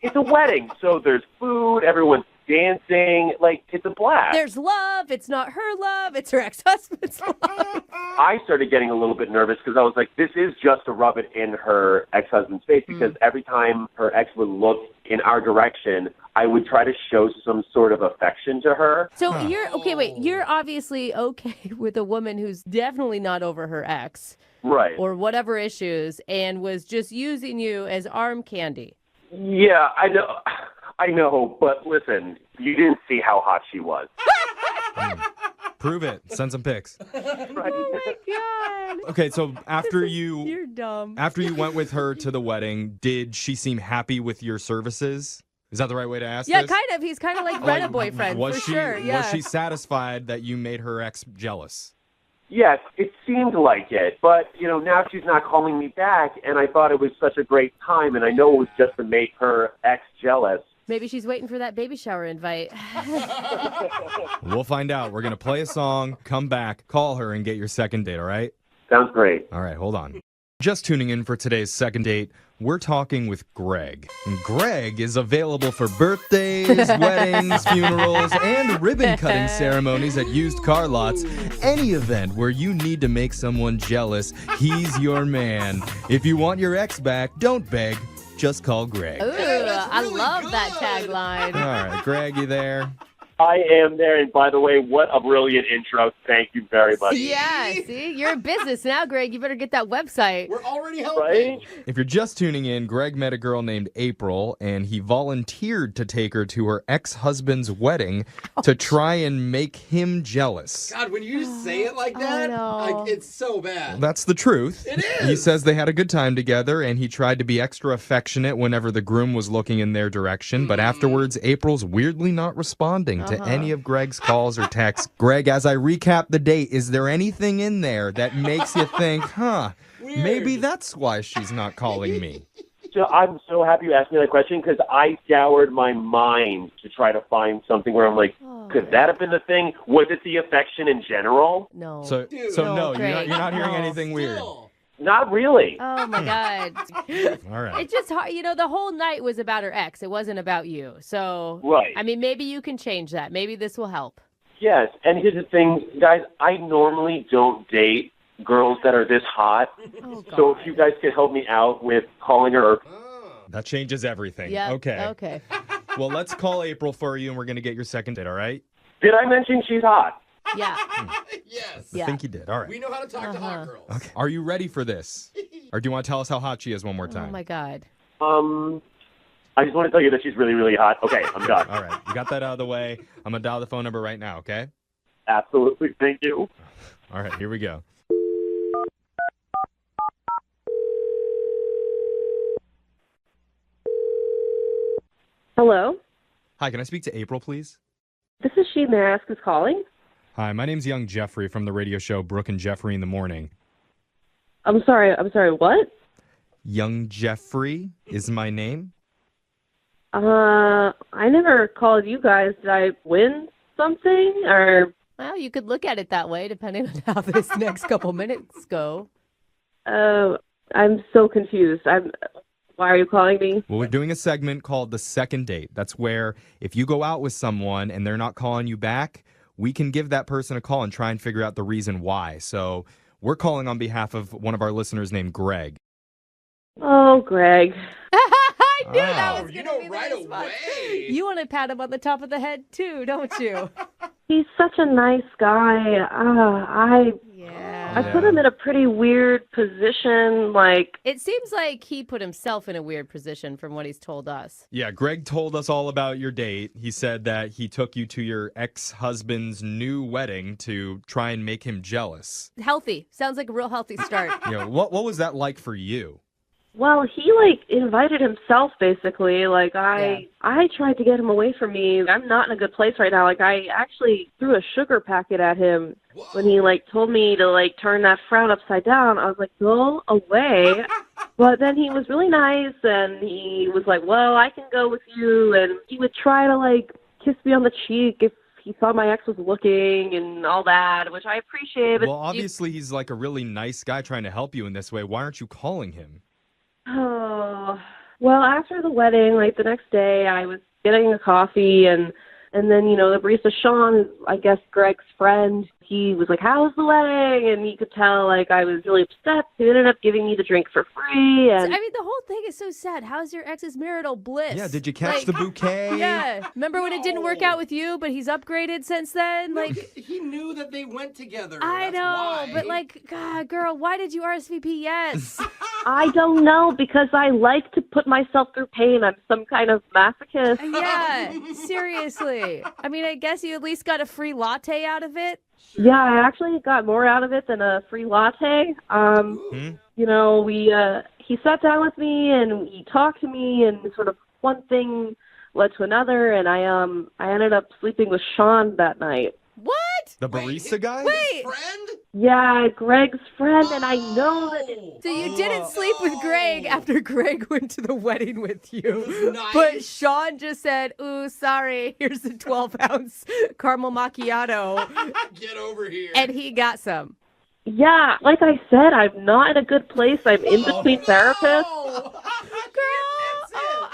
it's a wedding, so there's food, everyone's dancing, like, it's a blast. There's love. It's not her love. It's her ex-husband's love. I started getting a little bit nervous because I was like, this is just to rub it in her ex-husband's face, because every time her ex would look in our direction, I would try to show some sort of affection to her. So you're obviously okay with a woman who's definitely not over her ex. Right. Or whatever issues, and was just using you as arm candy. Yeah, I know, but listen, you didn't see how hot she was. Prove it. Send some pics. Right. Oh my God. Okay, so You're dumb. After you went with her to the wedding, did she seem happy with your services? Is that the right way to ask this? Yeah, kind of. He's kind of like Rent a Boyfriend, for sure. Yeah. Was she satisfied that you made her ex jealous? Yes, it seemed like it, but, now she's not calling me back, and I thought it was such a great time, and I know it was just to make her ex jealous. Maybe she's waiting for that baby shower invite. We'll find out. We're going to play a song, come back, call her, and get your second date, all right? Sounds great. All right, hold on. Just tuning in for today's second date, we're talking with Greg. And Greg is available for birthdays, weddings, funerals, and ribbon-cutting ceremonies at used car lots. Any event where you need to make someone jealous, he's your man. If you want your ex back, don't beg. Just call Greg. Ooh, I love that tagline. All right, Greg, you there? I am there, and by the way, what a brilliant intro. Thank you very much. Yeah, see? You're in business now, Greg. You better get that website. We're already helping. Right? If you're just tuning in, Greg met a girl named April, and he volunteered to take her to her ex-husband's wedding to try and make him jealous. God, when you say it like that, it's so bad. That's the truth. It is. He says they had a good time together, and he tried to be extra affectionate whenever the groom was looking in their direction, but afterwards, April's weirdly not responding to any of Greg's calls or texts. Greg, as I recap the date, is there anything in there that makes you think, maybe that's why she's not calling me? So I'm so happy you asked me that question, because I scoured my mind to try to find something where I'm like, could that have been the thing? Was it the affection in general? No. So no, you're not hearing anything weird. Not really. Oh my God. All right. It's just hard. The whole night was about her ex. It wasn't about you. So, Right. I mean, maybe you can change that. Maybe this will help. Yes, and here's the thing, guys. I normally don't date girls that are this hot. So if you guys could help me out with calling her. That changes everything. Yeah. Okay. Well, let's call April for you, and we're going to get your second date, all right? Did I mention she's hot? Yeah. Yes. I think you did. All right. We know how to talk to hot girls. Okay. Are you ready for this? Or do you want to tell us how hot she is one more time? Oh my God. I just want to tell you that she's really, really hot. Okay, I'm done. All right. You got that out of the way. I'm going to dial the phone number right now, okay? Absolutely. Thank you. All right. Here we go. Hello? Hi, can I speak to April, please? This is she. May I ask who's calling? Hi, my name's young Jeffrey from the radio show Brooke and Jeffrey in the Morning. I'm sorry, what? Young Jeffrey is my name. I never called you guys. Did I win something, or? Well, you could look at it that way, depending on how this next couple minutes go. I'm so confused. Why are you calling me? Well, we're doing a segment called The Second Date. That's where if you go out with someone and they're not calling you back, we can give that person a call and try and figure out the reason why. So we're calling on behalf of one of our listeners named Greg. Oh, Greg. I knew that was going to be right the away. You want to pat him on the top of the head too, don't you? He's such a nice guy. I put him in a pretty weird position. It seems like he put himself in a weird position from what he's told us. Yeah, Greg told us all about your date. He said that he took you to your ex-husband's new wedding to try and make him jealous. Healthy. Sounds like a real healthy start. Yeah, what was that like for you? Well, he invited himself basically. I tried to get him away from me. I'm not in a good place right now. I actually threw a sugar packet at him when he told me to turn that frown upside down. I was like, go away. But then he was really nice and he was like, well, I can go with you, and he would try to kiss me on the cheek if he saw my ex was looking and all that, which I appreciate. But well, obviously he's a really nice guy trying to help you in this way. Why aren't you calling him? Oh, well, after the wedding, the next day, I was getting a coffee, and then, the barista, Sean, is, I guess, Greg's friend, he was like, how was the wedding? And you could tell, I was really upset. He ended up giving me the drink for free. And the whole thing is so sad. How's your ex's marital bliss? Yeah, did you catch the bouquet? Yeah. Remember when it didn't work out with you, but he's upgraded since then? He knew that they went together. I That's know, why. but God, girl, why did you RSVP yes? I don't know, because I like to put myself through pain. I'm some kind of masochist. Yeah, seriously. I mean, I guess you at least got a free latte out of it. Yeah, I actually got more out of it than a free latte. He sat down with me and he talked to me, and sort of one thing led to another, and I ended up sleeping with Sean that night. What? The barista guy? Wait. Friend? Yeah, Greg's friend, and I know that So you didn't sleep with Greg after Greg went to the wedding with you. Nice. But Sean just said, ooh, sorry, here's a 12-ounce caramel macchiato. Get over here. And he got some. Yeah, like I said, I'm not in a good place. I'm in between therapists.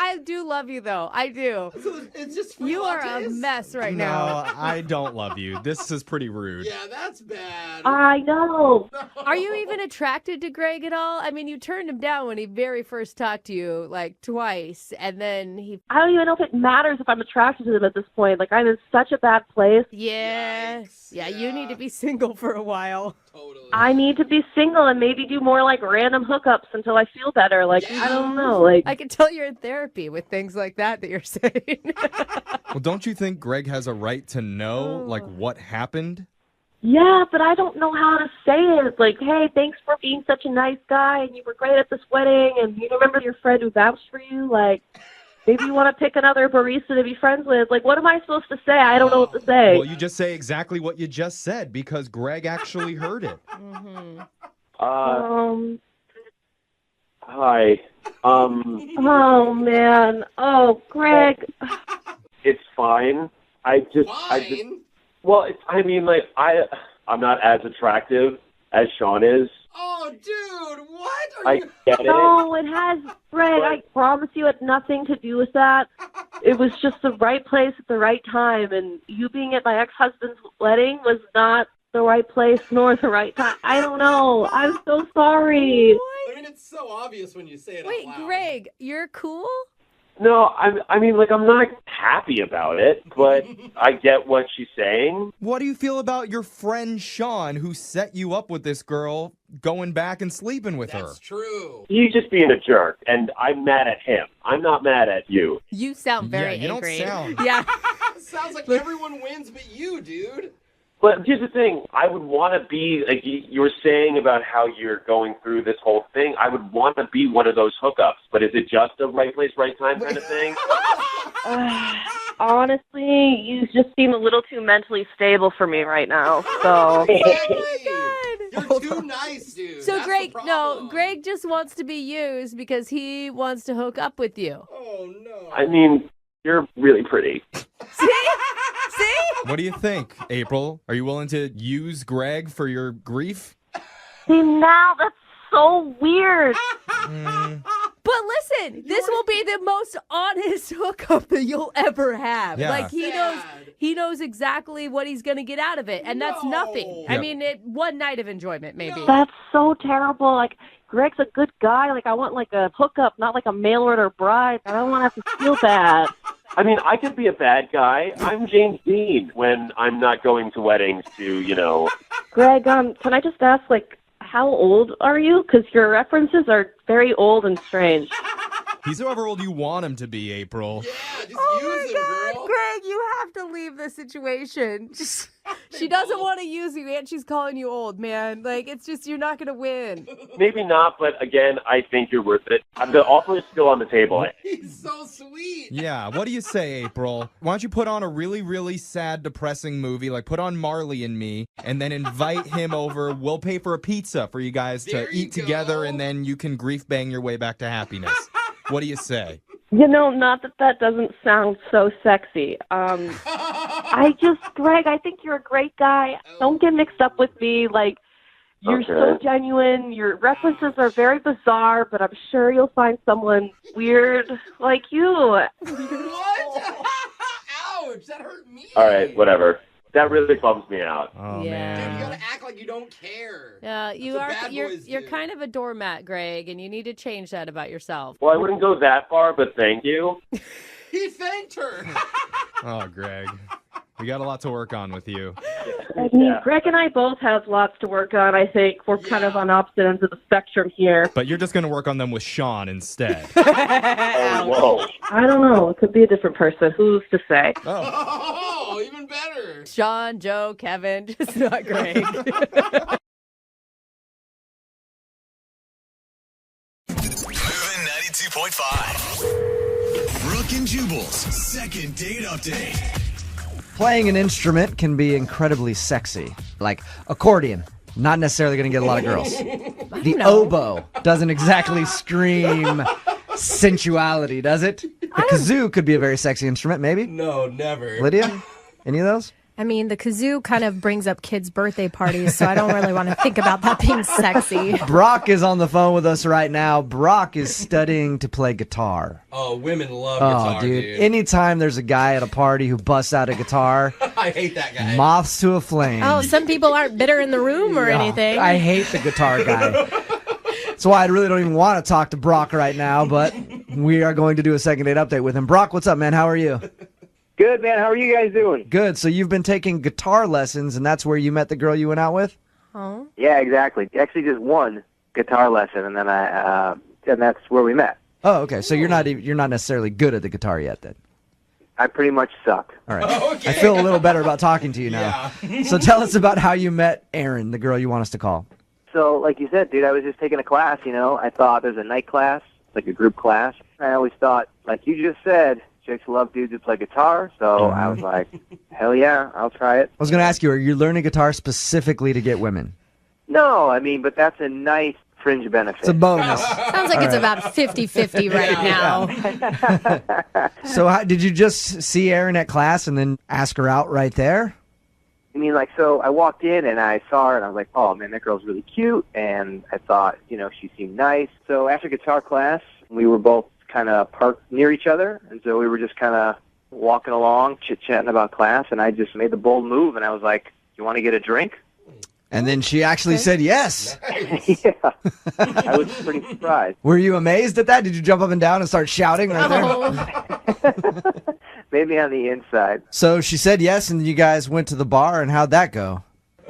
I do love you, though. I do. So it's just you are a mess right now. No, I don't love you. This is pretty rude. Yeah, that's bad. I know. Are you even attracted to Greg at all? I mean, you turned him down when he very first talked to you, twice, and then he... I don't even know if it matters if I'm attracted to them at this point. I'm in such a bad place. Yeah. Yeah, you need to be single for a while. Totally. I need to be single and maybe do more random hookups until I feel better. I don't know. I can tell you're in therapy with things like that you're saying. Well, don't you think Greg has a right to know, what happened? Yeah, but I don't know how to say it. Hey, thanks for being such a nice guy, and you were great at this wedding, and you remember your friend who vouched for you? Maybe you want to pick another barista to be friends with. What am I supposed to say? I don't know what to say. Well, you just say exactly what you just said, because Greg actually heard it. Mm-hmm. Hi. Oh, man. Oh, Greg. It's fine. Well, I'm not as attractive as Sean is. Oh, Oh, dude, what? I get it. No, it has, Greg. I promise you, it had nothing to do with that. It was just the right place at the right time, and you being at my ex-husband's wedding was not the right place nor the right time. I don't know. I'm so sorry. I mean, it's so obvious when you say it Wait, out loud. Greg, you're cool? No, I mean, like, I'm not happy about it, but I get what she's saying. What do you feel about your friend Sean, who set you up with this girl, going back and sleeping with her? That's true. He's just being a jerk, and I'm mad at him. I'm not mad at you. You sound very you angry. don't sound. Yeah. Sounds like everyone wins but you, dude. But here's the thing. I would want to be, like you were saying about how you're going through this whole thing, I would want to be one of those hookups. But is it just a right place, right time kind of thing? Honestly, you just seem a little too mentally stable for me right now. So. You're too nice, dude. So That's Greg just wants to be used because he wants to hook up with you. Oh, no. I mean, you're really pretty. See? What do you think, April? Are you willing to use Greg for your grief? See, now that's so weird. But listen, this will be the most honest hookup that you'll ever have. Yeah. Like he knows exactly what he's gonna get out of it, and that's nothing. I mean, one night of enjoyment, maybe. That's so terrible. Like, Greg's a good guy. Like, I want like a hookup, not like a mail order bride. I don't want to have to feel bad. I mean, I could be a bad guy. I'm James Dean when I'm not going to weddings to, Greg, can I just ask, like, how old are you? Because your references are very old and strange. He's however old you want him to be, April. Yeah, just Oh use my him, God, girl. Greg, you have to leave the situation. She doesn't want to use you, and she's calling you old, man. Like, it's just, you're not going to win. Maybe not, but again, I think you're worth it. The offer is still on the table. He's so sweet. Yeah, what do you say, April? Why don't you put on a really, really sad, depressing movie, like put on Marley and Me, and then invite him over. We'll pay for a pizza for you guys to eat together, and then you can grief bang your way back to happiness. What do you say? Not that doesn't sound so sexy. Greg, I think you're a great guy. Don't get mixed up with me. Like, you're so genuine. Your references are very bizarre, but I'm sure you'll find someone weird like you. What? Ouch, that hurt me. All right, whatever. That really bums me out. Oh, Yeah. man. You gotta act like you don't care. Yeah, you're do. kind of a doormat, Greg, and you need to change that about yourself. Well, I wouldn't go that far, but thank you. He thanked her. Oh, Greg. We got a lot to work on with you. I mean, Greg and I both have lots to work on, I think. We're kind of on opposite ends of the spectrum here. But you're just going to work on them with Sean instead. Oh, whoa. I don't know. It could be a different person. Who's to say? Oh, even better. Sean, Joe, Kevin, just not Greg. Moving 92.5. Brooke and Jubal's second date update. Playing an instrument can be incredibly sexy. Like accordion, not necessarily going to get a lot of girls. The oboe doesn't exactly scream sensuality, does it? The kazoo could be a very sexy instrument, maybe. No, never. Lydia, any of those? I mean, the kazoo kind of brings up kids' birthday parties, so I don't really want to think about that being sexy. Brock is on the phone with us right now. Brock is studying to play guitar. Oh, women love guitar, dude. Anytime there's a guy at a party who busts out a guitar, I hate that guy. moths to a flame. Oh, some people aren't bitter in the room or anything. I hate the guitar guy. That's why I really don't even want to talk to Brock right now, but we are going to do a second date update with him. Brock, what's up, man? How are you? Good, man. How are you guys doing? Good. So you've been taking guitar lessons, and that's where you met the girl you went out with? Oh. Yeah, exactly. Actually, just one guitar lesson, and then and that's where we met. Oh, okay. So you're not necessarily good at the guitar yet, then. I pretty much suck. All right. Okay. I feel a little better about talking to you now. Yeah. So tell us about how you met Erin, the girl you want us to call. So, like you said, dude, I was just taking a class. I thought there's a night class, like a group class. I always thought, like you just said, chicks love dudes who play guitar, so I was like, hell yeah, I'll try it. I was going to ask you, are you learning guitar specifically to get women? No, I mean, but that's a nice fringe benefit. It's a bonus. Sounds like it's about 50-50 right now. So did you just see Erin at class and then ask her out right there? I mean, like, so I walked in and I saw her and I was like, oh, man, that girl's really cute. And I thought, she seemed nice. So after guitar class, we were both kind of parked near each other. And so we were just kind of walking along, chit-chatting about class. And I just made the bold move. And I was like, you want to get a drink? And then she actually said yes. Nice. Yeah. I was pretty surprised. Were you amazed at that? Did you jump up and down and start shouting right there? Maybe on the inside. So she said yes, and you guys went to the bar, and how'd that go?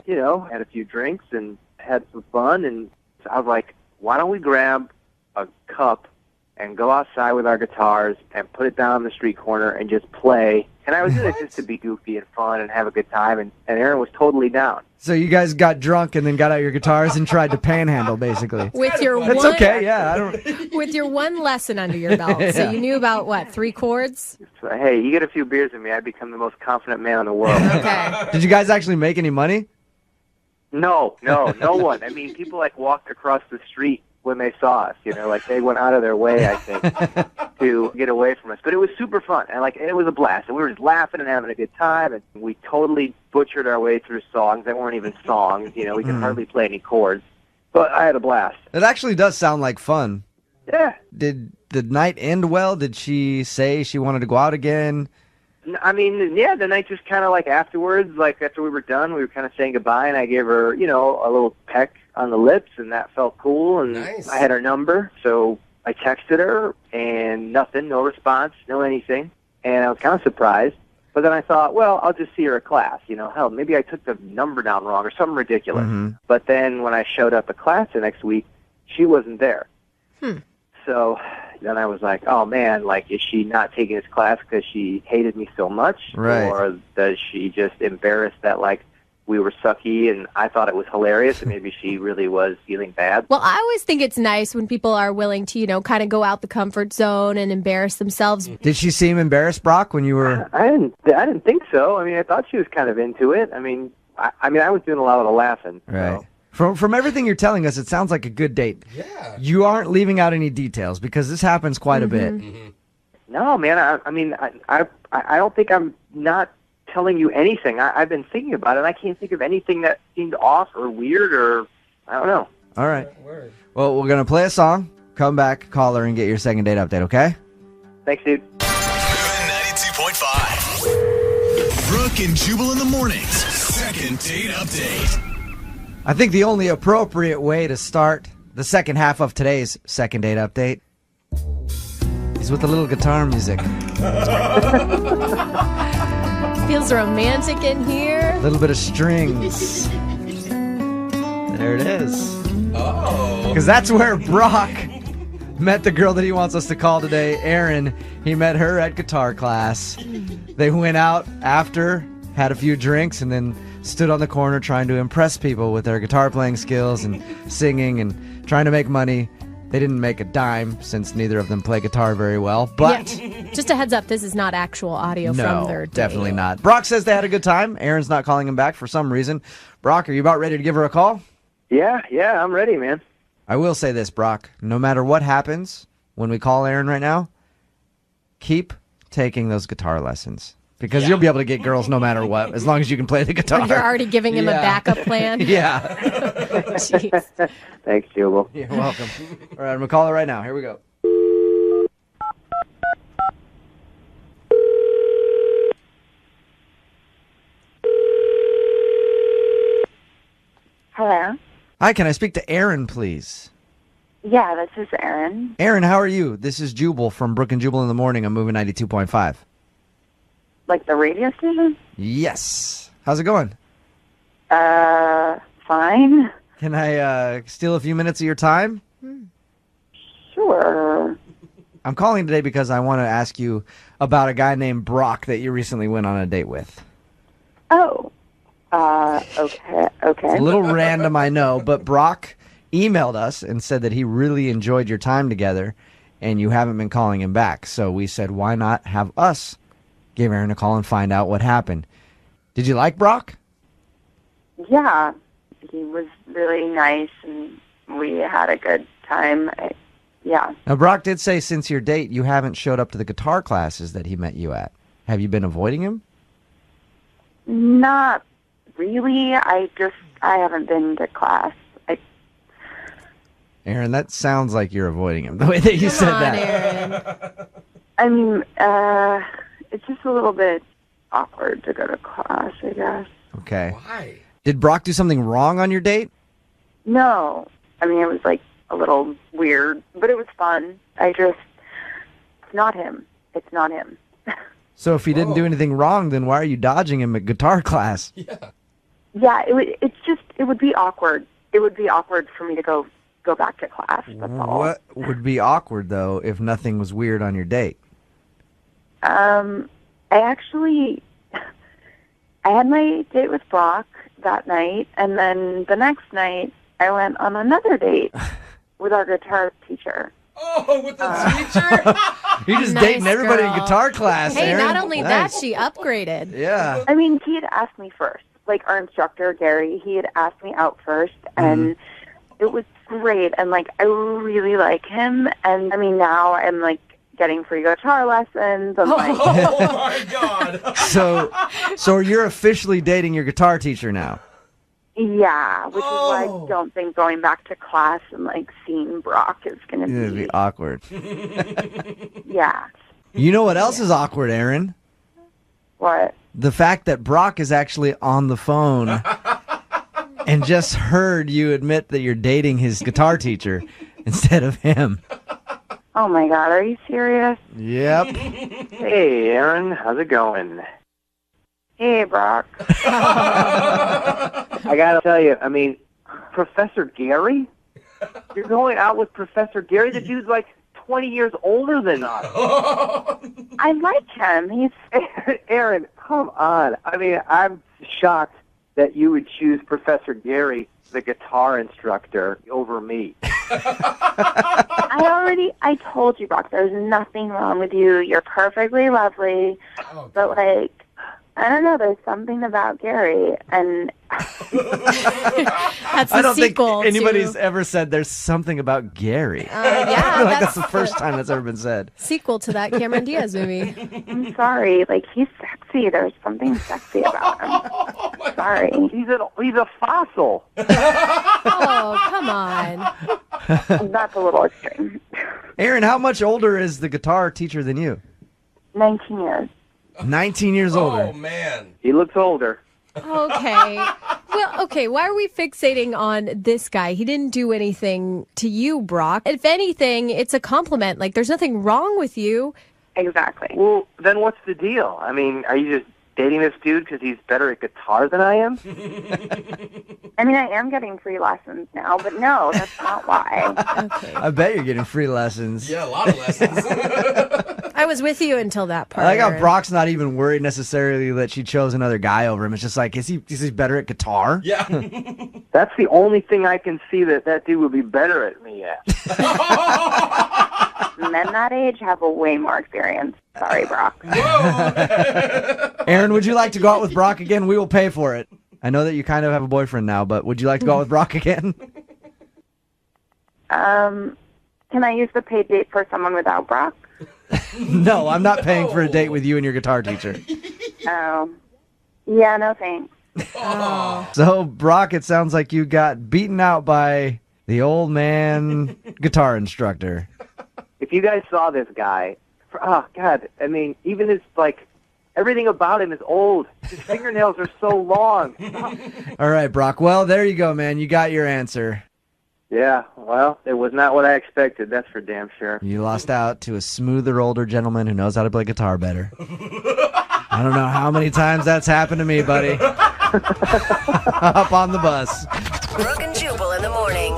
Had a few drinks and had some fun. And I was like, why don't we grab a cup and go outside with our guitars and put it down on the street corner and just play. And I was doing it just to be goofy and fun and have a good time. And Aaron was totally down. So you guys got drunk and then got out your guitars and tried to panhandle, basically. With your That's one, okay, yeah. With your one lesson under your belt. Yeah. So you knew about, what, 3 chords? So, hey, you get a few beers with me, I become the most confident man in the world. Okay. Did you guys actually make any money? No one. I mean, people walked across the street when they saw us, they went out of their way, I think, to get away from us. But it was super fun, and it was a blast. And we were just laughing and having a good time, and we totally butchered our way through songs that weren't even songs. We could hardly play any chords. But I had a blast. It actually does sound like fun. Yeah. Did the night end well? Did she say she wanted to go out again? I mean, yeah, the night just kind of afterwards, after we were done, we were kind of saying goodbye, and I gave her, a little peck on the lips, and that felt cool, and Nice. I had her number, so I texted her, and nothing, no response, no anything, and I was kind of surprised, but then I thought, well, I'll just see her at class, hell, maybe I took the number down wrong or something ridiculous, but then when I showed up at class the next week, she wasn't there. So then I was like, oh, man, is she not taking this class because she hated me so much? Right. Or does she just embarrass that, we were sucky and I thought it was hilarious and maybe she really was feeling bad? Well, I always think it's nice when people are willing to, kind of go out the comfort zone and embarrass themselves. Did she seem embarrassed, Brock, when you were... I didn't think so. I mean, I thought she was kind of into it. I mean, I was doing a lot of the laughing. Right. So. From everything you're telling us, it sounds like a good date. Yeah. You aren't leaving out any details because this happens quite a bit. No, man. I don't think I'm not telling you anything. I've been thinking about it, and I can't think of anything that seemed off or weird or I don't know. All right. Well, we're going to play a song, come back, call her, and get your second date update, okay? Thanks, dude. 92.5. Brooke and Jubal in the mornings. Second date update. I think the only appropriate way to start the second half of today's second date update is with a little guitar music. Feels romantic in here. A little bit of strings. There it is. Oh. Because that's where Brock met the girl that he wants us to call today, Erin. He met her at guitar class. They went out after, had a few drinks, and then stood on the corner trying to impress people with their guitar playing skills and singing and trying to make money. They didn't make a dime since neither of them play guitar very well, but... Yeah. Just a heads up, this is not actual audio from their date. Definitely not. Brock says they had a good time. Aaron's not calling him back for some reason. Brock, are you about ready to give her a call? Yeah, I'm ready, man. I will say this, Brock. No matter what happens when we call Aaron right now, keep taking those guitar lessons. Because you'll be able to get girls no matter what, as long as you can play the guitar. You're already giving him a backup plan? Yeah. Jeez. Thanks, Jubal. You're welcome. All right, I'm going to call her right now. Here we go. Hello? Hi, can I speak to Aaron, please? Yeah, this is Erin. Aaron, how are you? This is Jubal from Brooke and Jubal in the Morning. I'm moving 92.5. Like the radio station? Yes. How's it going? Fine. Can I steal a few minutes of your time? Sure. I'm calling today because I want to ask you about a guy named Brock that you recently went on a date with. Oh. Okay. It's a little random, I know, but Brock emailed us and said that he really enjoyed your time together and you haven't been calling him back. So we said, why not have us give Aaron a call and find out what happened. Did you like Brock? Yeah. He was really nice and we had a good time. Yeah. Now, Brock did say since your date, you haven't showed up to the guitar classes that he met you at. Have you been avoiding him? Not really. I haven't been to class. Aaron, that sounds like you're avoiding him, the way that you said that. Aaron. I mean, it's just a little bit awkward to go to class, I guess. Okay. Why? Did Brock do something wrong on your date? No. I mean, it was like a little weird, but it was fun. It's not him. It's not him. So if he didn't do anything wrong, then why are you dodging him at guitar class? Yeah, it would be awkward. It would be awkward for me to go back to class. That's all. What would be awkward, though, if nothing was weird on your date? I had my date with Brock that night, and then the next night I went on another date with our guitar teacher. Oh, with the teacher? You're just Nice dating everybody in girl. guitar class, Hey, Aaron. not only that, she upgraded. Yeah. I mean, he had asked me first. Like, our instructor, Gary, he had asked me out first, and it was great. And, like, I really like him. And, I mean, now I'm, like, getting free guitar lessons. I'm like, Oh, my God. So you're officially dating your guitar teacher now? yeah, which is why I don't think going back to class and, like, seeing Brock is going to It'd be awkward. yeah. You know what else is awkward, Aaron? What? The fact that Brock is actually on the phone and just heard you admit that you're dating his guitar teacher instead of him. Oh, my God, are you serious? Yep. Hey, Aaron, how's it going? Hey, Brock. I gotta tell you, I mean, Professor Gary? You're going out with Professor Gary? The dude's like 20 years older than us. I like him. He's Aaron, come on. I mean, I'm shocked that you would choose Professor Gary, the guitar instructor, over me. I told you, Brock, there's nothing wrong with you. You're perfectly lovely. But, like, I don't know, there's something about Gary, and That's I the don't think sequel anybody's to ever said there's something about Gary. yeah, like that's the first time that's ever been said. sequel to that Cameron Diaz movie. I'm sorry. Like, he's sexy. There's something sexy about him. Sorry. He's a fossil. Oh, come on. That's a little extreme. Aaron, how much older is the guitar teacher than you? 19 years. 19 years older. Oh, man. He looks older. Okay. Well, okay, why are we fixating on this guy? He didn't do anything to you, Brock. If anything, it's a compliment. Like, there's nothing wrong with you. Exactly. Well, then what's the deal? I mean, are you just dating this dude because he's better at guitar than I am? I mean, I am getting free lessons now, but no, that's not why. Okay. I bet you're getting free lessons. Yeah, a lot of lessons. I was with you until that part. I like how Aaron. Brock's not even worried necessarily that she chose another guy over him. It's just like, is he better at guitar? Yeah. That's the only thing I can see that dude would be better at me at. Men that age have a way more experience. Sorry, Brock. Aaron, would you like to go out with Brock again? We will pay for it. I know that you kind of have a boyfriend now, but would you like to go out with Brock again? Can I use the paid date for someone without Brock? No, I'm not paying for a date with you and your guitar teacher. Oh. Yeah, no thanks. So, Brock, it sounds like you got beaten out by the old man guitar instructor. If you guys saw this guy, oh, God, I mean, even his, like, everything about him is old. His fingernails are so long. All right, Brock. Well, there you go, man. You got your answer. Yeah, well, it was not what I expected, that's for damn sure. You lost out to a smoother, older gentleman who knows how to play guitar better. I don't know how many times that's happened to me, buddy. Hop on the bus. Brooke and Jubal in the morning.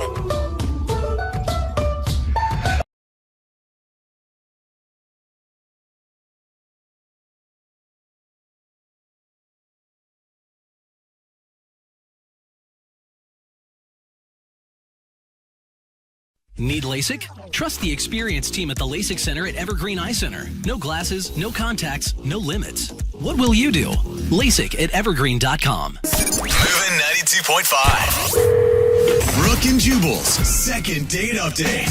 Need LASIK? Trust the experienced team at the LASIK Center at Evergreen Eye Center. No glasses, no contacts, no limits. What will you do? LASIK at evergreen.com. Moving 92.5. Brooke and Jubal's second date update.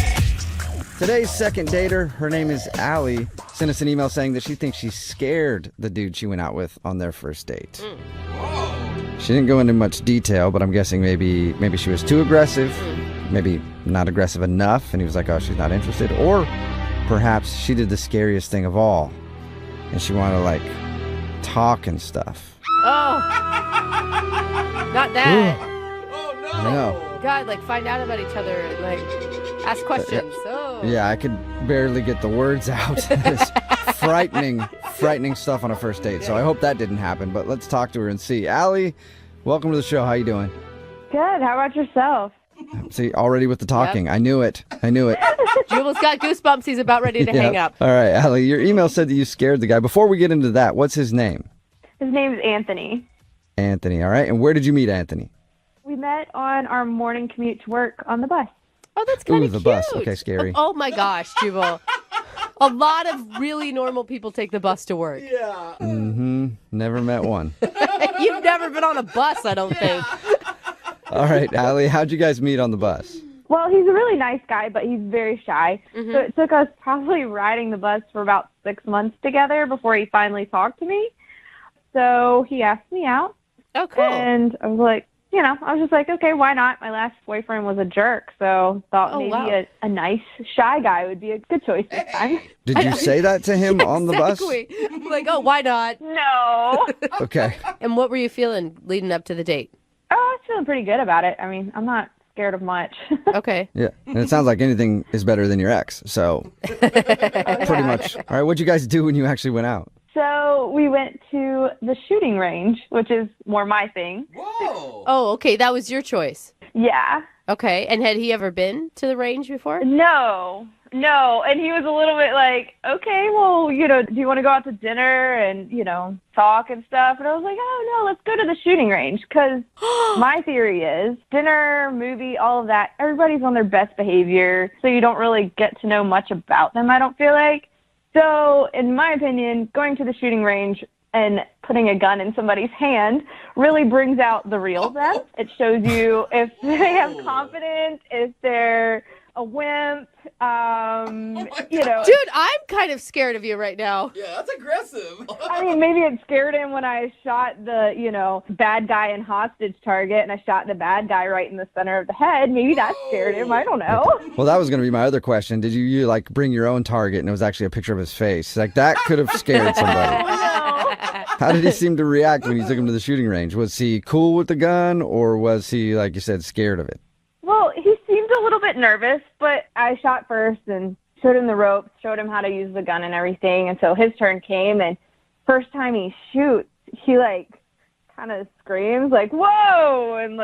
Today's second dater, her name is Allie, sent us an email saying that she thinks she scared the dude she went out with on their first date. She didn't go into much detail, but I'm guessing maybe she was too aggressive, maybe not aggressive enough, and he was like, oh, she's not interested. Or perhaps she did the scariest thing of all, and she wanted to, like, talk and stuff. Oh. Not that. I know. God, like, find out about each other and, like, ask questions. Oh. Yeah, I could barely get the words out. It's frightening stuff on a first date. So I hope that didn't happen, but let's talk to her and see. Allie, welcome to the show. How you doing? Good. How about yourself? See, already with the talking. Yep. I knew it. Jubal's got goosebumps. He's about ready to hang up. All right, Allie, your email said that you scared the guy. Before we get into that, what's his name? His name's Anthony. Anthony, all right. And where did you meet Anthony? We met on our morning commute to work on the bus. Oh, that's kind of the cute. bus. Okay, scary. Oh my gosh, Jubal. A lot of really normal people take the bus to work. Yeah. Mm-hmm. Never met one. You've never been on a bus, I don't think. All right, Allie, how'd you guys meet on the bus? Well, he's a really nice guy, but he's very shy. So it took us probably riding the bus for about 6 months together before he finally talked to me. So he asked me out. Oh, cool. And I was like, I was just like, okay, why not? My last boyfriend was a jerk, so thought maybe a nice, shy guy would be a good choice this time. Did you say that to him on the bus? Exactly. Like, oh, why not? No. Okay. And what were you feeling leading up to the date? Oh, I was feeling pretty good about it. I mean, I'm not scared of much. Okay. Yeah, and it sounds like anything is better than your ex, so pretty much. All right, what'd you guys do when you actually went out? So we went to the shooting range, which is more my thing. Whoa. Oh, okay. That was your choice. Yeah. Okay. And had he ever been to the range before? No. And he was a little bit like, okay, well, do you want to go out to dinner and, talk and stuff? And I was like, oh, no, let's go to the shooting range. Because my theory is dinner, movie, all of that, everybody's on their best behavior. So you don't really get to know much about them, I don't feel like. So, in my opinion, going to the shooting range and putting a gun in somebody's hand really brings out the real them. It shows you if they have confidence, if they're a wimp, Dude, I'm kind of scared of you right now. Yeah, that's aggressive. I mean, maybe it scared him when I shot the, bad guy in hostage target and I shot the bad guy right in the center of the head. Maybe that scared him. I don't know. Well, that was going to be my other question. Did you like bring your own target and it was actually a picture of his face? Like that could have scared somebody. How did he seem to react when you took him to the shooting range? Was he cool with the gun or was he, like you said, scared of it? Well, he seemed a little bit nervous, but I shot first and showed him the ropes, showed him how to use the gun and everything. And so his turn came, and first time he shoots, he kind of screams like, whoa, and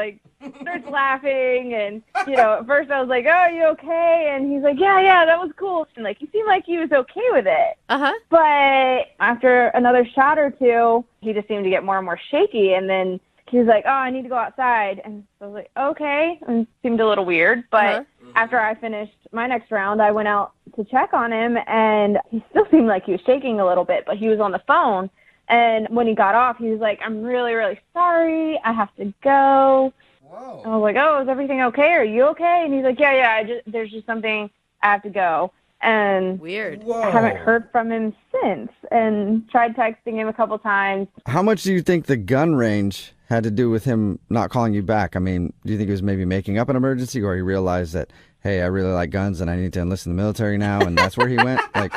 starts laughing. And, at first I was like, oh, are you okay? And he's like, yeah, that was cool. And he seemed like he was okay with it. Uh-huh. But after another shot or two, he just seemed to get more and more shaky. And then he was like, oh, I need to go outside. And so I was like, okay. And it seemed a little weird. But after I finished my next round, I went out to check on him, and he still seemed like he was shaking a little bit, but he was on the phone. And when he got off, he was like, I'm really, really sorry. I have to go. Whoa. And I was like, oh, is everything okay? Are you okay? And he's like, yeah, there's just something. I have to go. And weird. I haven't heard from him since and tried texting him a couple times. How much do you think the gun range had to do with him not calling you back? I mean, do you think he was maybe making up an emergency, or he realized that, hey, I really like guns and I need to enlist in the military now, and that's where he went? I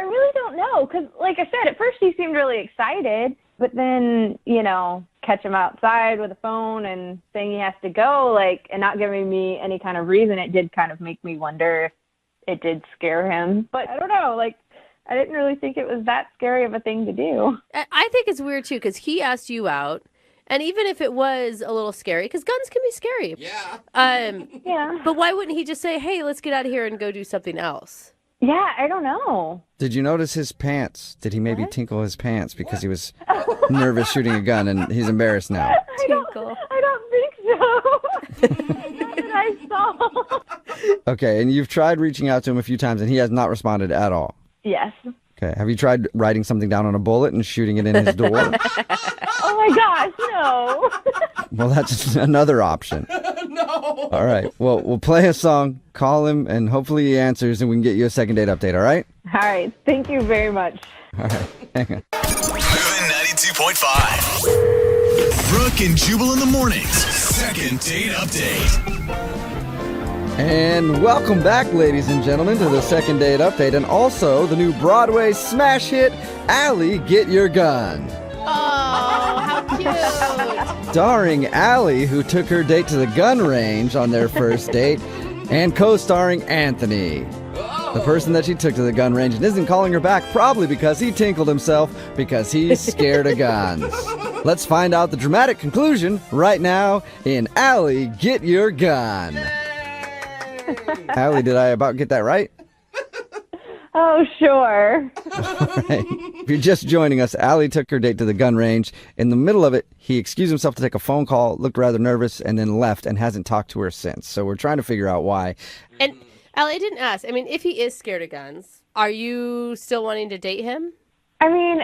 really don't know, because like I said, at first he seemed really excited, but then, catch him outside with a phone and saying he has to go, and not giving me any kind of reason, it did kind of make me wonder if it did scare him. But I don't know, I didn't really think it was that scary of a thing to do. I think it's weird, too, because he asked you out. And even if it was a little scary, because guns can be scary. Yeah. Yeah. But why wouldn't he just say, hey, let's get out of here and go do something else? Yeah, I don't know. Did you notice his pants? Did he maybe tinkle his pants because he was nervous shooting a gun and he's embarrassed now? I don't think so. Not that I saw. Okay, and you've tried reaching out to him a few times and he has not responded at all. Yes. Okay, have you tried writing something down on a bullet and shooting it in his door? Oh my gosh, no. Well, that's another option. No. All right, well, we'll play a song, call him, and hopefully he answers and we can get you a second date update, all right? All right, thank you very much. All right, hang on. Moving 92.5. Brooke and Jubal in the mornings. Second date update. And welcome back, ladies and gentlemen, to the second date update, and also the new Broadway smash hit, Allie, Get Your Gun. Oh, how cute. Starring Allie, who took her date to the gun range on their first date, and co-starring Anthony, the person that she took to the gun range and isn't calling her back, probably because he tinkled himself because he's scared of guns. Let's find out the dramatic conclusion right now in Allie, Get Your Gun. Allie, did I about get that right? Oh, sure. Right. If you're just joining us, Allie took her date to the gun range. In the middle of it, he excused himself to take a phone call, looked rather nervous, and then left and hasn't talked to her since. So we're trying to figure out why. And Allie, I didn't ask. I mean, if he is scared of guns, are you still wanting to date him? I mean,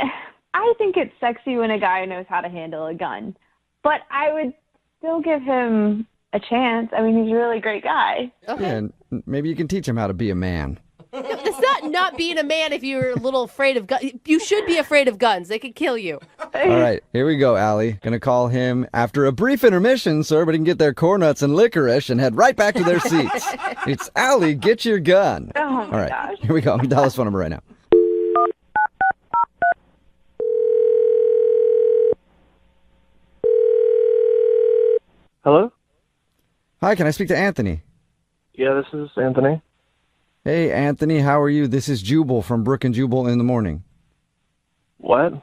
I think it's sexy when a guy knows how to handle a gun, but I would still give him a chance. I mean, he's a really great guy. Okay. Yeah, and maybe you can teach him how to be a man. It's not being a man if you're a little afraid of guns. You should be afraid of guns. They could kill you. All right, here we go, Allie. Gonna call him after a brief intermission, sir, but he can get their corn nuts and licorice and head right back to their seats. It's Allie, Get Your Gun. Oh, my All right, gosh. here we go. I'm gonna dial his phone number right now. Hello? Hi, can I speak to Anthony? Yeah, this is Anthony. Hey, Anthony, how are you? This is Jubal from Brooke and Jubal in the morning. What?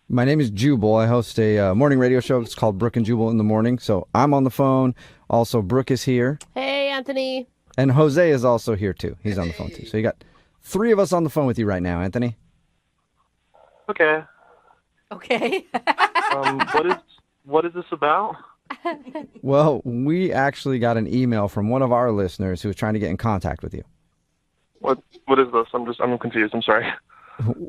My name is Jubal. I host a morning radio show. It's called Brooke and Jubal in the morning. So I'm on the phone. Also, Brooke is here. Hey, Anthony. And Jose is also here, too. He's on the phone, too. So you got 3 of us on the phone with you right now, Anthony. Okay. Okay. What is this about? Well, we actually got an email from one of our listeners who was trying to get in contact with you. What is this? I'm confused. I'm sorry.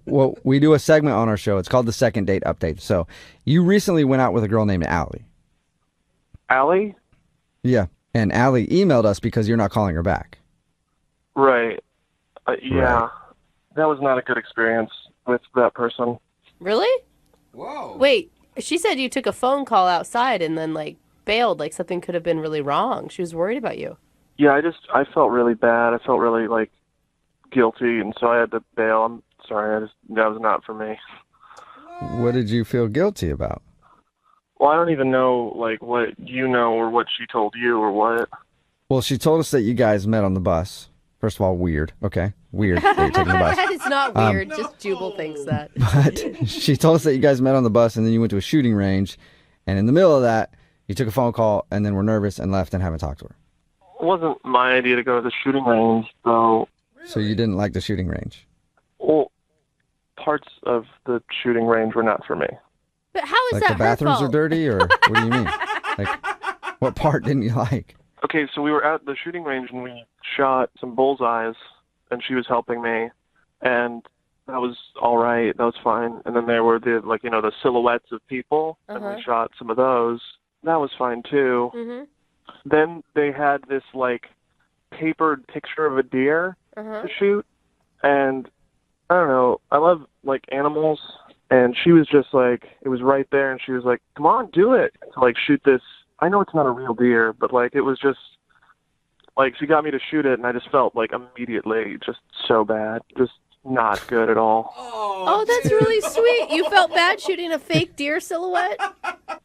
Well, we do a segment on our show. It's called the Second Date Update. So you recently went out with a girl named Allie. Allie? Yeah. And Allie emailed us because you're not calling her back. Right. Yeah. Right. That was not a good experience with that person. Really? Whoa. Wait, she said you took a phone call outside and then, bailed, something could have been really wrong. She was worried about you. Yeah, I felt really bad. I felt really, guilty, and so I had to bail. I'm sorry. That was not for me. What did you feel guilty about? Well, I don't even know, what you know or what she told you or what. Well, she told us that you guys met on the bus. First of all, weird. Okay. Weird that you're taking the bus. It's not weird. Just Jubal thinks that. But she told us that you guys met on the bus and then you went to a shooting range. And in the middle of that, you took a phone call and then were nervous and left and haven't talked to her. It wasn't my idea to go to the shooting range, so... So you didn't like the shooting range? Well, parts of the shooting range were not for me. But how is Like that the bathrooms her are fault? dirty, or what do you mean? What part didn't you like? Okay, so we were at the shooting range and we shot some bullseyes, and she was helping me, and that was all right. That was fine. And then there were the silhouettes of people, and we shot some of those. That was fine too. Mm-hmm. Then they had this papered picture of a deer to shoot, and I don't know. I love animals, and she was just it was right there, and she was like, "Come on, do it!" To shoot this. I know it's not a real deer, but it was just she got me to shoot it, and I just felt immediately just so bad, just not good at all. Oh, that's really sweet. You felt bad shooting a fake deer silhouette?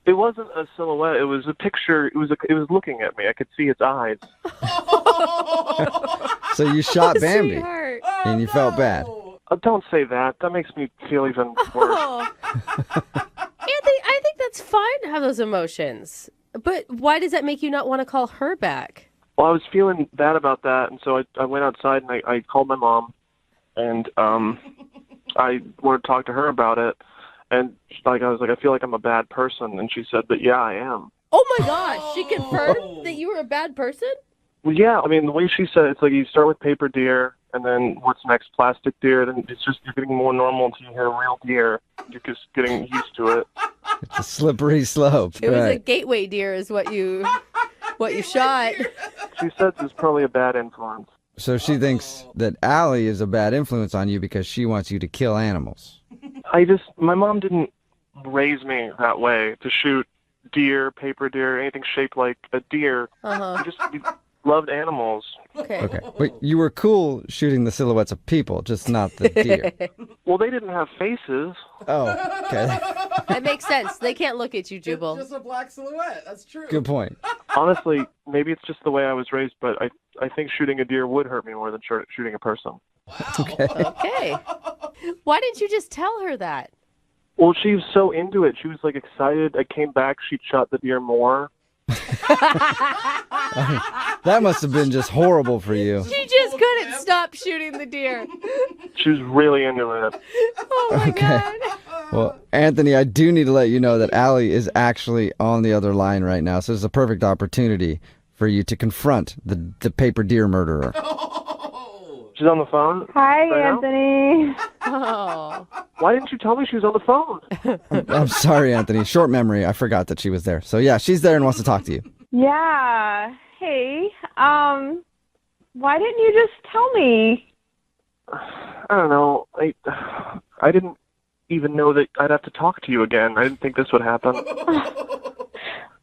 It wasn't a silhouette. It was a picture. It was looking at me. I could see its eyes. So you shot Bambi, Sweetheart. and you felt bad. Don't say that. That makes me feel even worse. Oh. Anthony, I think that's fine to have those emotions. But why does that make you not want to call her back? Well, I was feeling bad about that, and so I went outside and I called my mom, and I wanted to talk to her about it. And I was like, I feel like I'm a bad person, and she said that, yeah, I am. Oh my gosh, she confirmed that you were a bad person? Well, yeah, I mean, the way she said it, it's you start with paper deer, and then what's next, plastic deer, then it's just, you're getting more normal until you hear real deer. You're just getting used to it. It's a slippery slope. It was a gateway deer is what you shot. She said there's probably a bad influence. So she thinks that Allie is a bad influence on you because she wants you to kill animals. My mom didn't raise me that way to shoot deer, paper deer, anything shaped like a deer. We loved animals. Okay. But you were cool shooting the silhouettes of people, just not the deer. Well, they didn't have faces. Oh, okay. That makes sense. They can't look at you, Jubal. Just a black silhouette. That's true. Good point. Honestly, maybe it's just the way I was raised, but I think shooting a deer would hurt me more than shooting a person. Okay. Why didn't you just tell her that? Well, she was so into it. She was like excited. I came back. She shot the deer more. That must have been just horrible for you. She just couldn't stop shooting the deer. She was really into it. Oh my God. Well, Anthony, I do need to let you know that Allie is actually on the other line right now, so it's a perfect opportunity for you to confront the paper deer murderer. She's on the phone? Hi, right Anthony. Oh. Why didn't you tell me she was on the phone? I'm sorry, Anthony. Short memory. I forgot that she was there. So, yeah, she's there and wants to talk to you. Yeah. Hey, why didn't you just tell me? I don't know. I didn't even know that I'd have to talk to you again. I didn't think this would happen.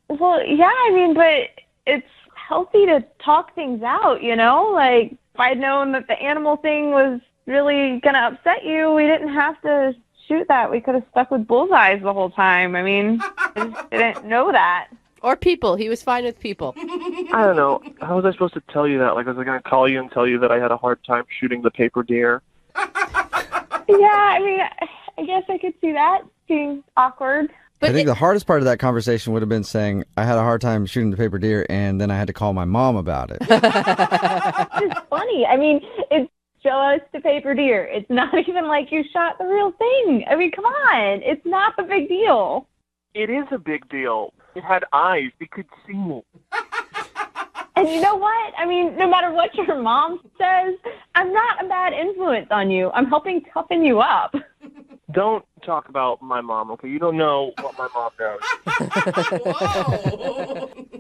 Well, yeah, I mean, but it's healthy to talk things out, you know? Like, if I'd known that the animal thing was really going to upset you, we didn't have to shoot that. We could have stuck with bullseyes the whole time. I mean, I just didn't know that. Or people. He was fine with people. I don't know. How was I supposed to tell you that? Like, was I going to call you and tell you that I had a hard time shooting the paper deer? Yeah, I mean, I guess I could see that being awkward. I think the hardest part of that conversation would have been saying, I had a hard time shooting the paper deer, and then I had to call my mom about it. It's funny. I mean, it's just a paper deer. It's not even like you shot the real thing. I mean, come on. It's not a big deal. It is a big deal. It had eyes. It could see me. And you know what? I mean, no matter what your mom says, I'm not a bad influence on you. I'm helping toughen you up. Don't talk about my mom, okay? You don't know what my mom knows.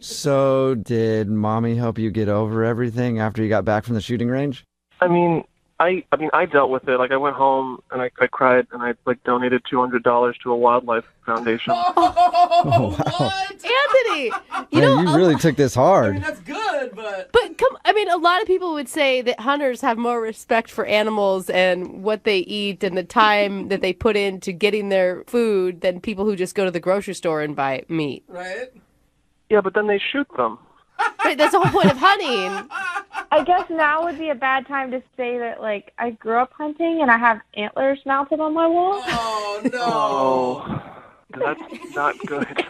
So, did Mommy help you get over everything after you got back from the shooting range? I mean, I dealt with it. Like, I went home and I cried and I donated $200 to a wildlife foundation. Oh, wow. Anthony! You really took this hard. I mean, that's good, but a lot of people would say that hunters have more respect for animals and what they eat and the time that they put into getting their food than people who just go to the grocery store and buy meat. Right? Yeah, but then they shoot them. Right, that's the whole point of hunting. I guess now would be a bad time to say that, like, I grew up hunting and I have antlers mounted on my wall. Oh, no. Oh, that's not good.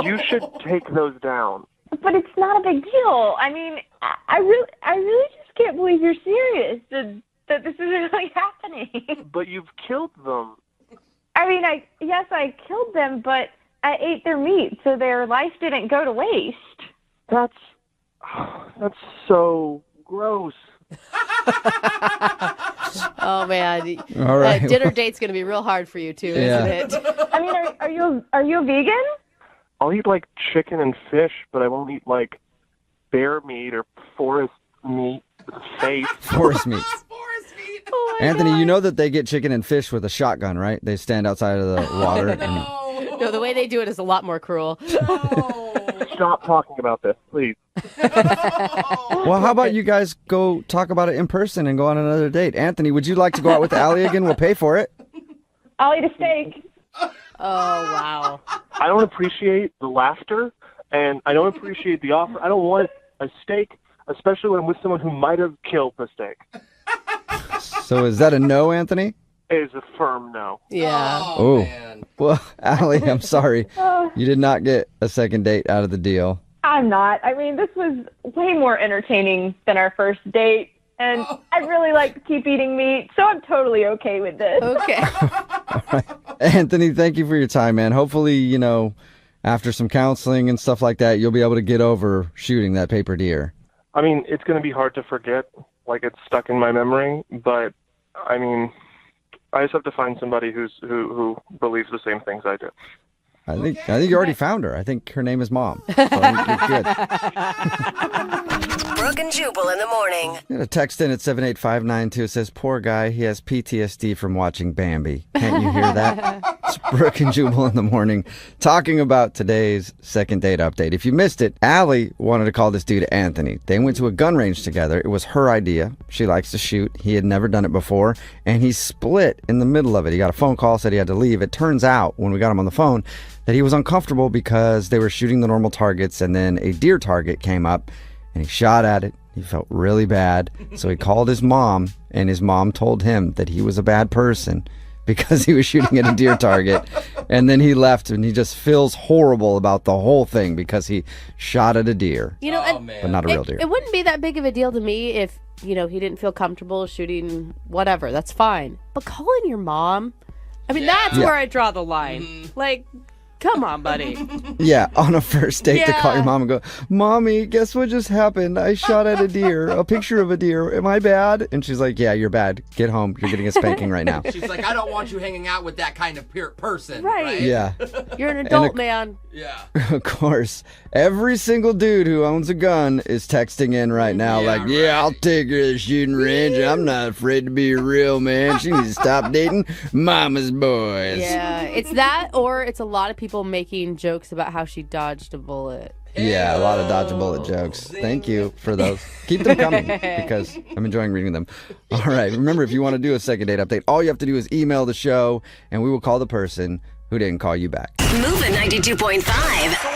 You should take those down. But it's not a big deal. I mean, I really just can't believe you're serious that this is really happening. But you've killed them. I mean, yes, I killed them, but I ate their meat, so their life didn't go to waste. That's so gross. Oh man! All right. Dinner date's gonna be real hard for you too, isn't it? I mean, are you a vegan? I'll eat like chicken and fish, but I won't eat like bear meat or forest meat with a face. Forest meat. Oh Anthony, God. you know that they get chicken and fish with a shotgun, right? They stand outside of the water. No, the way they do it is a lot more cruel. Stop talking about this, please. Well, how about you guys go talk about it in person and go on another date? Anthony, would you like to go out with Allie again? We'll pay for it. I'll eat a steak. Oh, wow. I don't appreciate the laughter, and I don't appreciate the offer. I don't want a steak, especially when I'm with someone who might have killed the steak. So is that a no, Anthony? It is a firm no. Yeah. Oh, man. Well, Allie, I'm sorry. You did not get a second date out of the deal. I'm not. I mean, this was way more entertaining than our first date, and I really like to keep eating meat, so I'm totally okay with this. Okay. All right. Anthony, thank you for your time, man. Hopefully, after some counseling and stuff like that, you'll be able to get over shooting that paper deer. I mean, it's going to be hard to forget, like it's stuck in my memory, but, I mean, I just have to find somebody who believes the same things I do. I think you already found her. I think her name is Mom. So I think you're good. Brooke and Jubal in the morning. Got a text in at 78592. It says, poor guy, he has PTSD from watching Bambi. Can't you hear that? It's Brooke and Jubal in the morning talking about today's second date update. If you missed it, Allie wanted to call this dude Anthony. They went to a gun range together. It was her idea. She likes to shoot. He had never done it before, and he split in the middle of it. He got a phone call, said he had to leave. It turns out, when we got him on the phone, that he was uncomfortable because they were shooting the normal targets, and then a deer target came up, and he shot at it. He felt really bad, so he called his mom, and his mom told him that he was a bad person because he was shooting at a deer target. And then he left, and he just feels horrible about the whole thing because he shot at a deer. You know, but not a real deer. It wouldn't be that big of a deal to me if, he didn't feel comfortable shooting whatever. That's fine. But calling your mom, that's where I draw the line. Like, come on, buddy. Yeah, on a first date to call your mom and go, Mommy, guess what just happened? I shot at a deer, a picture of a deer. Am I bad? And she's like, yeah, you're bad. Get home. You're getting a spanking right now. She's like, I don't want you hanging out with that kind of person. Right. Yeah. You're an adult, man. Yeah. Of course, every single dude who owns a gun is texting in right now I'll take her to the shooting range. I'm not afraid to be a real man. She needs to stop dating mama's boys. Yeah, it's that, or it's a lot of people making jokes about how she dodged a bullet. Yeah, a lot of dodge a bullet jokes. Thank you for those. Keep them coming because I'm enjoying reading them. All right, remember, if you want to do a second date update, all you have to do is email the show, and we will call the person who didn't call you back. Moving 92.5.